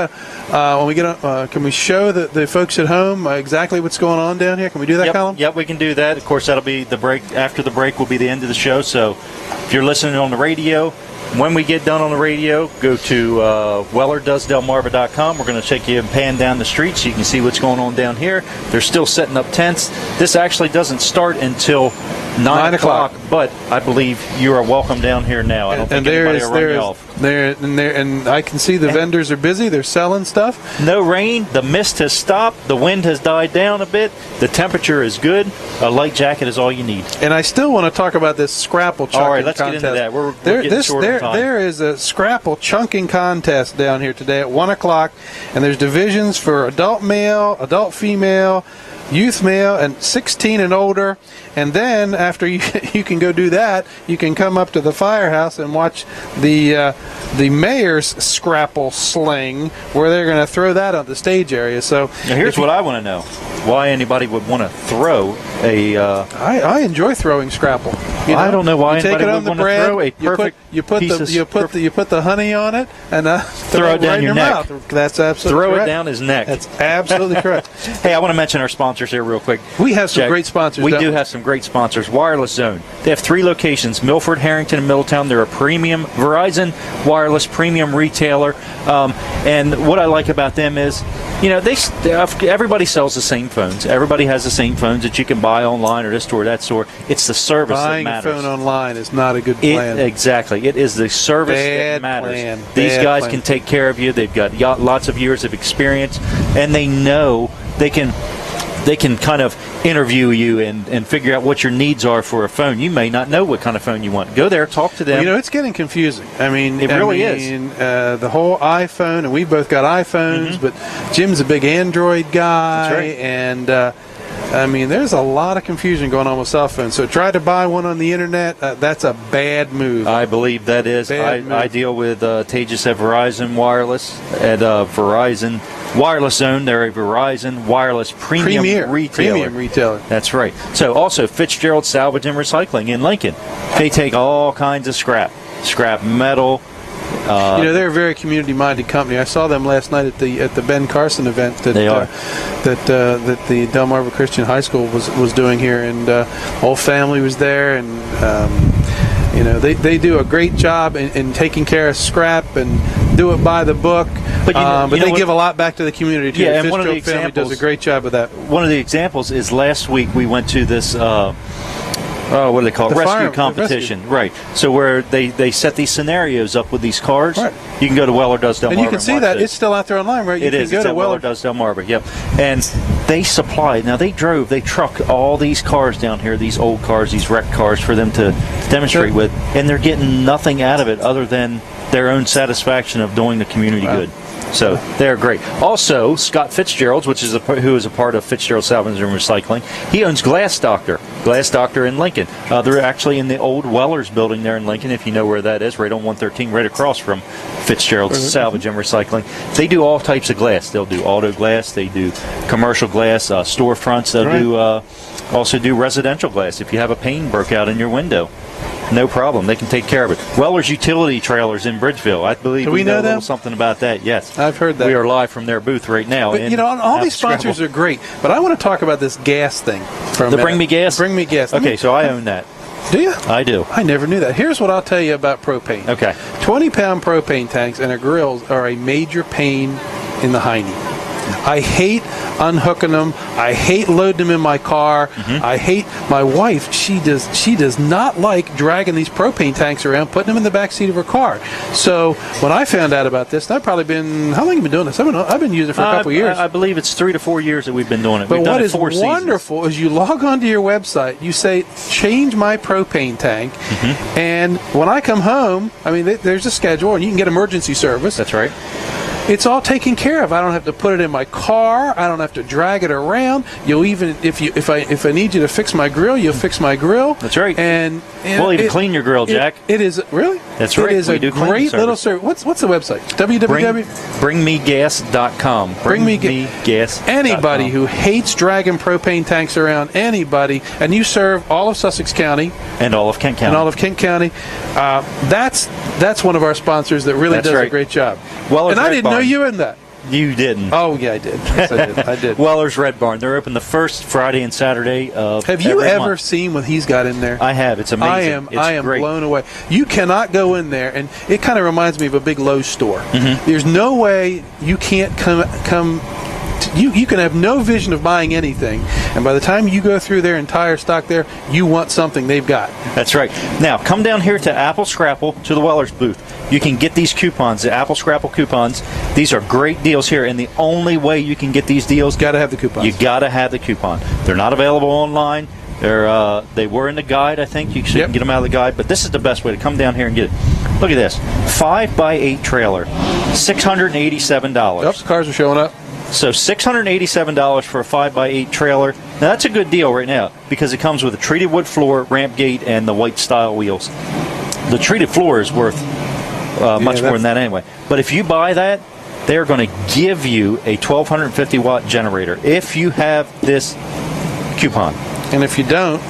can we show the folks at home exactly what's going on down here? Can we do that, Colin? Yep, we can do that. Of course, that'll be the break. After the break will be the end of the show. So if you're listening on the radio, when we get done on the radio, go to WellerDoesDelmarva.com. We're going to take you and pan down the street so you can see what's going on down here. They're still setting up tents. This actually doesn't start until 9 o'clock, but I believe you are welcome down here now. I don't think anybody will run you off. And I can see the vendors are busy. They're selling stuff. No rain. The mist has stopped. The wind has died down a bit. The temperature is good. A light jacket is all you need. And I still want to talk about this scrapple chunking all right, let's contest. get into that. We're getting short on time. There is a scrapple chunking contest down here today at 1 o'clock, and there's divisions for adult male, adult female, youth male, and 16 and older. And then after you can go do that, you can come up to the firehouse and watch the mayor's scrapple sling, where they're going to throw that on the stage area. So now here's what I want to know: why anybody would want to throw a? I enjoy throwing scrapple. I don't know why you take anybody it on would the want bread, to throw a perfect you put the honey on it and throw it down your neck. Mouth. That's absolutely throw correct. it down his neck. That's absolutely correct. Hey, I want to mention our sponsors here real quick. We have some Jack, great sponsors. We do have some great sponsors. Wireless Zone. They have 3 locations: Milford, Harrington, and Middletown. They're a premium Verizon wireless premium retailer. And what I like about them is, everybody sells the same phones. Everybody has the same phones that you can buy online or this store, that store. It's the service Buying that matters. Buying a phone online is not a good plan. Exactly. It is the service that matters. These guys can take care of you. They've got lots of years of experience, and they know they can kind of interview you and figure out what your needs are for a phone. You may not know what kind of phone you want. Go there, talk to them. Well, it's getting confusing. I mean, it really is. The whole iPhone, and we both got iPhones, but Jim's a big Android guy, That's right. and there's a lot of confusion going on with cell phones. So try to buy one on the internet. That's a bad move. I believe that is. I deal with Tejas at Verizon Wireless, at Verizon Wireless Zone. They're a Verizon Wireless Premium Retailer. That's right. So also Fitzgerald Salvage and Recycling in Lincoln. They take all kinds of scrap metal. They're a very community-minded company. I saw them last night at the Ben Carson event that the Delmarva Christian High School was doing here, and whole family was there, and they do a great job in taking care of scrap and do it by the book. But they give a lot back to the community too. Yeah, the and one of the family examples does a great job of that. One of the examples is last week we went to this. What do they call it? Rescue competition. Right. So where they set these scenarios up with these cars. Right. You can go to Weller Does Delmarva. And you can see that. This. It's still out there online, right? It is. It's at Weller Does Delmarva. Yep. And they supplied. Now they trucked all these cars down here, these old cars, these wrecked cars, for them to demonstrate with, and they're getting nothing out of it other than their own satisfaction of doing the community good. So they're great. Also, Scott Fitzgerald, who is a part of Fitzgerald Salvage and Recycling, he owns Glass Doctor in Lincoln. They're actually in the old Wellers building there in Lincoln, if you know where that is, right on 113, right across from Fitzgerald Salvage and Recycling. They do all types of glass. They'll do auto glass. They do commercial glass, storefronts. They'll also do residential glass. If you have a pane broke out in your window, no problem. They can take care of it. Weller's Utility Trailers in Bridgeville. I believe we know a little something about that. Yes. I've heard that. We are live from their booth right now. But, all these sponsors are great. But I want to talk about this gas thing for a minute. Bring Me Gas? Bring Me Gas. Okay, so I own that. Do you? I do. I never knew that. Here's what I'll tell you about propane. Okay. 20-pound propane tanks and a grills are a major pain in the hiney. I hate unhooking them. I hate loading them in my car. I hate my wife. She does not like dragging these propane tanks around, putting them in the back seat of her car. So when I found out about this, I've probably been, how long have you been doing this? I've been using it for a couple of years. I believe it's 3 to 4 years that we've been doing it. But we've done what it is 4 wonderful seasons. is you log onto your website, you say, change my propane tank, and when I come home, there's a schedule, and you can get emergency service. That's right. It's all taken care of. I don't have to put it in my car. I don't have to drag it around. You'll even if I need you to fix my grill, you'll fix my grill. That's right. And we'll even clean your grill, Jack. It is really. That's right. It is we a do great little service. What's the website? BringMeGas.com. BringMeGas. Anybody who hates dragging propane tanks around, anybody, and you serve all of Sussex County and all of Kent County. That's one of our sponsors that really does a great job. Weller's and I didn't know you in that. You didn't. Oh, yeah, I did. Yes, I did. Weller's Red Barn. They're open the first Friday and Saturday of Have you every ever month. seen what he's got in there? I have. It's amazing. I am great. blown away. You cannot go in there, and it kind of reminds me of a big Lowe's store. There's no way you can't come. You can have no vision of buying anything, and by the time you go through their entire stock there, you want something they've got. That's right. Now, come down here to Apple Scrapple, to the Weller's booth. You can get these coupons, the Apple Scrapple coupons. These are great deals here, and the only way you can get these deals, got to have the coupons. You got to have the coupon. They're not available online. They were in the guide, I think. You can get them out of the guide, but this is the best way to come down here and get it. Look at this. 5x8 trailer, $687. Yep, the cars are showing up. So $687 for a 5x8 trailer. Now that's a good deal right now because it comes with a treated wood floor, ramp gate, and the white style wheels. The treated floor is worth much more than that anyway. But if you buy that, they're going to give you a 1250 watt generator if you have this coupon. And if you don't,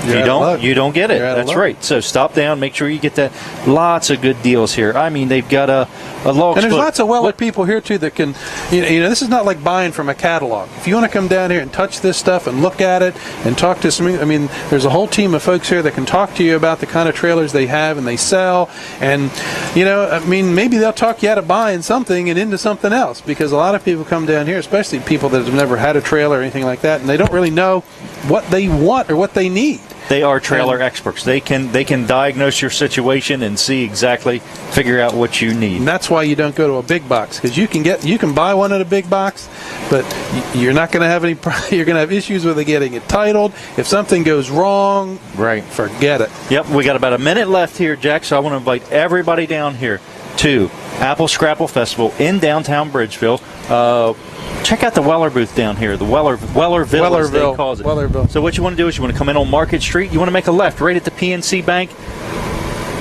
you don't get it. That's right. So stop down, make sure you get that. Lots of good deals here. They've got a log and there's split. lots of Weller people here too that can, this is not like buying from a catalog. If you want to come down here and touch this stuff and look at it and talk to some, there's a whole team of folks here that can talk to you about the kind of trailers they have and they sell, and maybe they'll talk you out of buying something and into something else, because a lot of people come down here, especially people that have never had a trailer or anything like that, and they don't really know what they want or what they need. They are trailer experts. They can diagnose your situation and figure out what you need. And that's why you don't go to a big box, because you can buy one at a big box, but you're not going to have any. You're going to have issues with getting it titled. If something goes wrong, right, forget it. Yep, we got about a minute left here, Jack. So I want to invite everybody down here to Apple Scrapple Festival in downtown Bridgeville. Check out the Weller booth down here, the Wellerville, as they call it. Wellerville. So what you want to do is you want to come in on Market Street. You want to make a left right at the PNC Bank,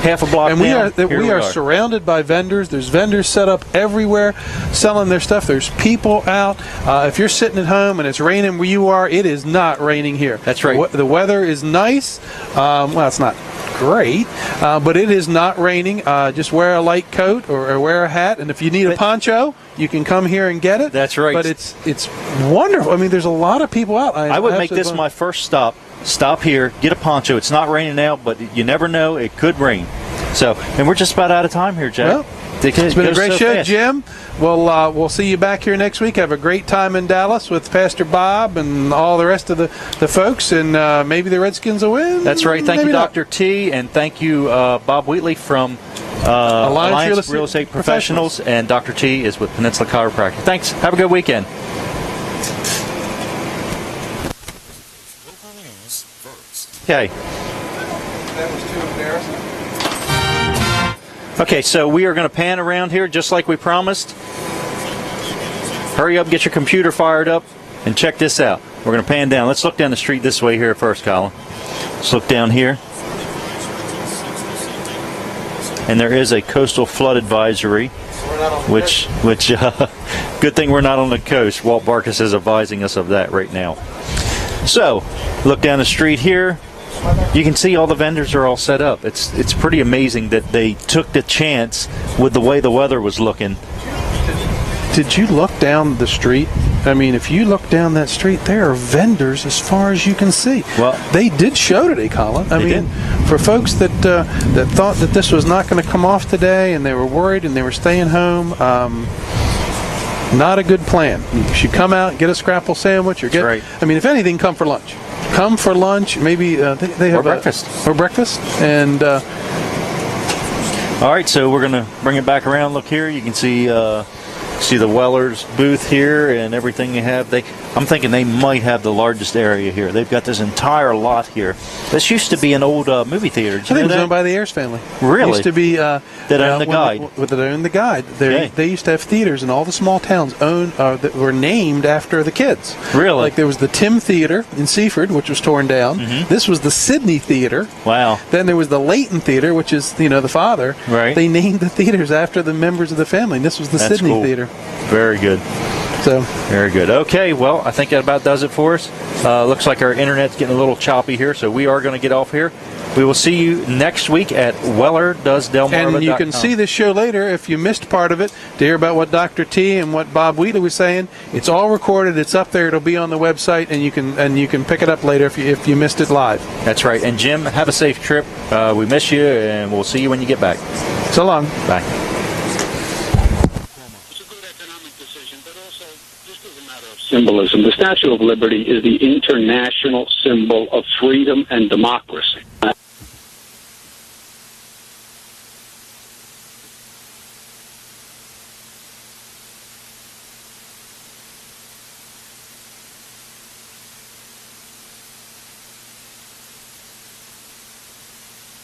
half a block and down. we are surrounded by vendors. There's vendors set up everywhere selling their stuff. There's people out. If you're sitting at home and it's raining where you are, it is not raining here. That's right. The weather is nice. Well, it's not great, but it is not raining. Just wear a light coat or wear a hat, and if you need a poncho, you can come here and get it. That's right. But it's wonderful. I mean, there's a lot of people out. I would make this my first stop. Stop here, get a poncho. It's not raining now, but you never know. It could rain. So, and we're just about out of time here, Jack. Well, it's been a great show, fast. Jim. We'll see you back here next week. Have a great time in Dallas with Pastor Bob and all the rest of the folks, and maybe the Redskins will win. That's right. Thank you, Dr. T, and thank you, Bob Wheatley from Alliance Real Estate Professionals, and Dr. T is with Peninsula Chiropractic. Thanks. Have a good weekend. Okay. That was too embarrassing. Okay, so we are going to pan around here just like we promised. Hurry up, get your computer fired up, and check this out. We're going to pan down. Let's look down the street this way here first, Colin. Let's look down here. And there is a coastal flood advisory, which good thing we're not on the coast. Walt Barkus is advising us of that right now. So, look down the street here. You can see all the vendors are all set up. It's pretty amazing that they took the chance with the way the weather was looking. Did you look down the street? I mean, if you look down that street, there are vendors as far as you can see. Well, they did show today, Colin. I mean, for folks that thought that this was not going to come off today, and they were worried and they were staying home, not a good plan. You should come out and get a scrapple sandwich, or get. Right. I mean, if anything, come for lunch. Come for lunch. Maybe they have breakfast. Or breakfast, and. All right, so we're going to bring it back around. Look here. You can see the Weller's booth here and everything they have. I'm thinking they might have the largest area here. They've got this entire lot here. This used to be an old movie theater. Did you know it was that? owned by the Ayers family. Really? It used to be that owned the Guide. That owned the Guide. They used to have theaters in all the small towns that were named after the kids. Really? Like there was the Tim Theater in Seaford, which was torn down. Mm-hmm. This was the Sydney Theater. Wow. Then there was the Layton Theater, which is the father. Right. They named the theaters after the members of the family. And this was the Sydney cool. Theater. Very good. So very good. Okay, well, I think that about does it for us. Looks like our internet's getting a little choppy here, so we are going to get off here. We will see you next week at WellerDoesDelmarva.com. And you can see this show later if you missed part of it to hear about what Dr. T and what Bob Wheatley was saying. It's all recorded. It's up there. It'll be on the website, and you can pick it up later if you missed it live. That's right. And Jim, have a safe trip. We miss you, and we'll see you when you get back. So long. Bye. Symbolism. The Statue of Liberty is the international symbol of freedom and democracy.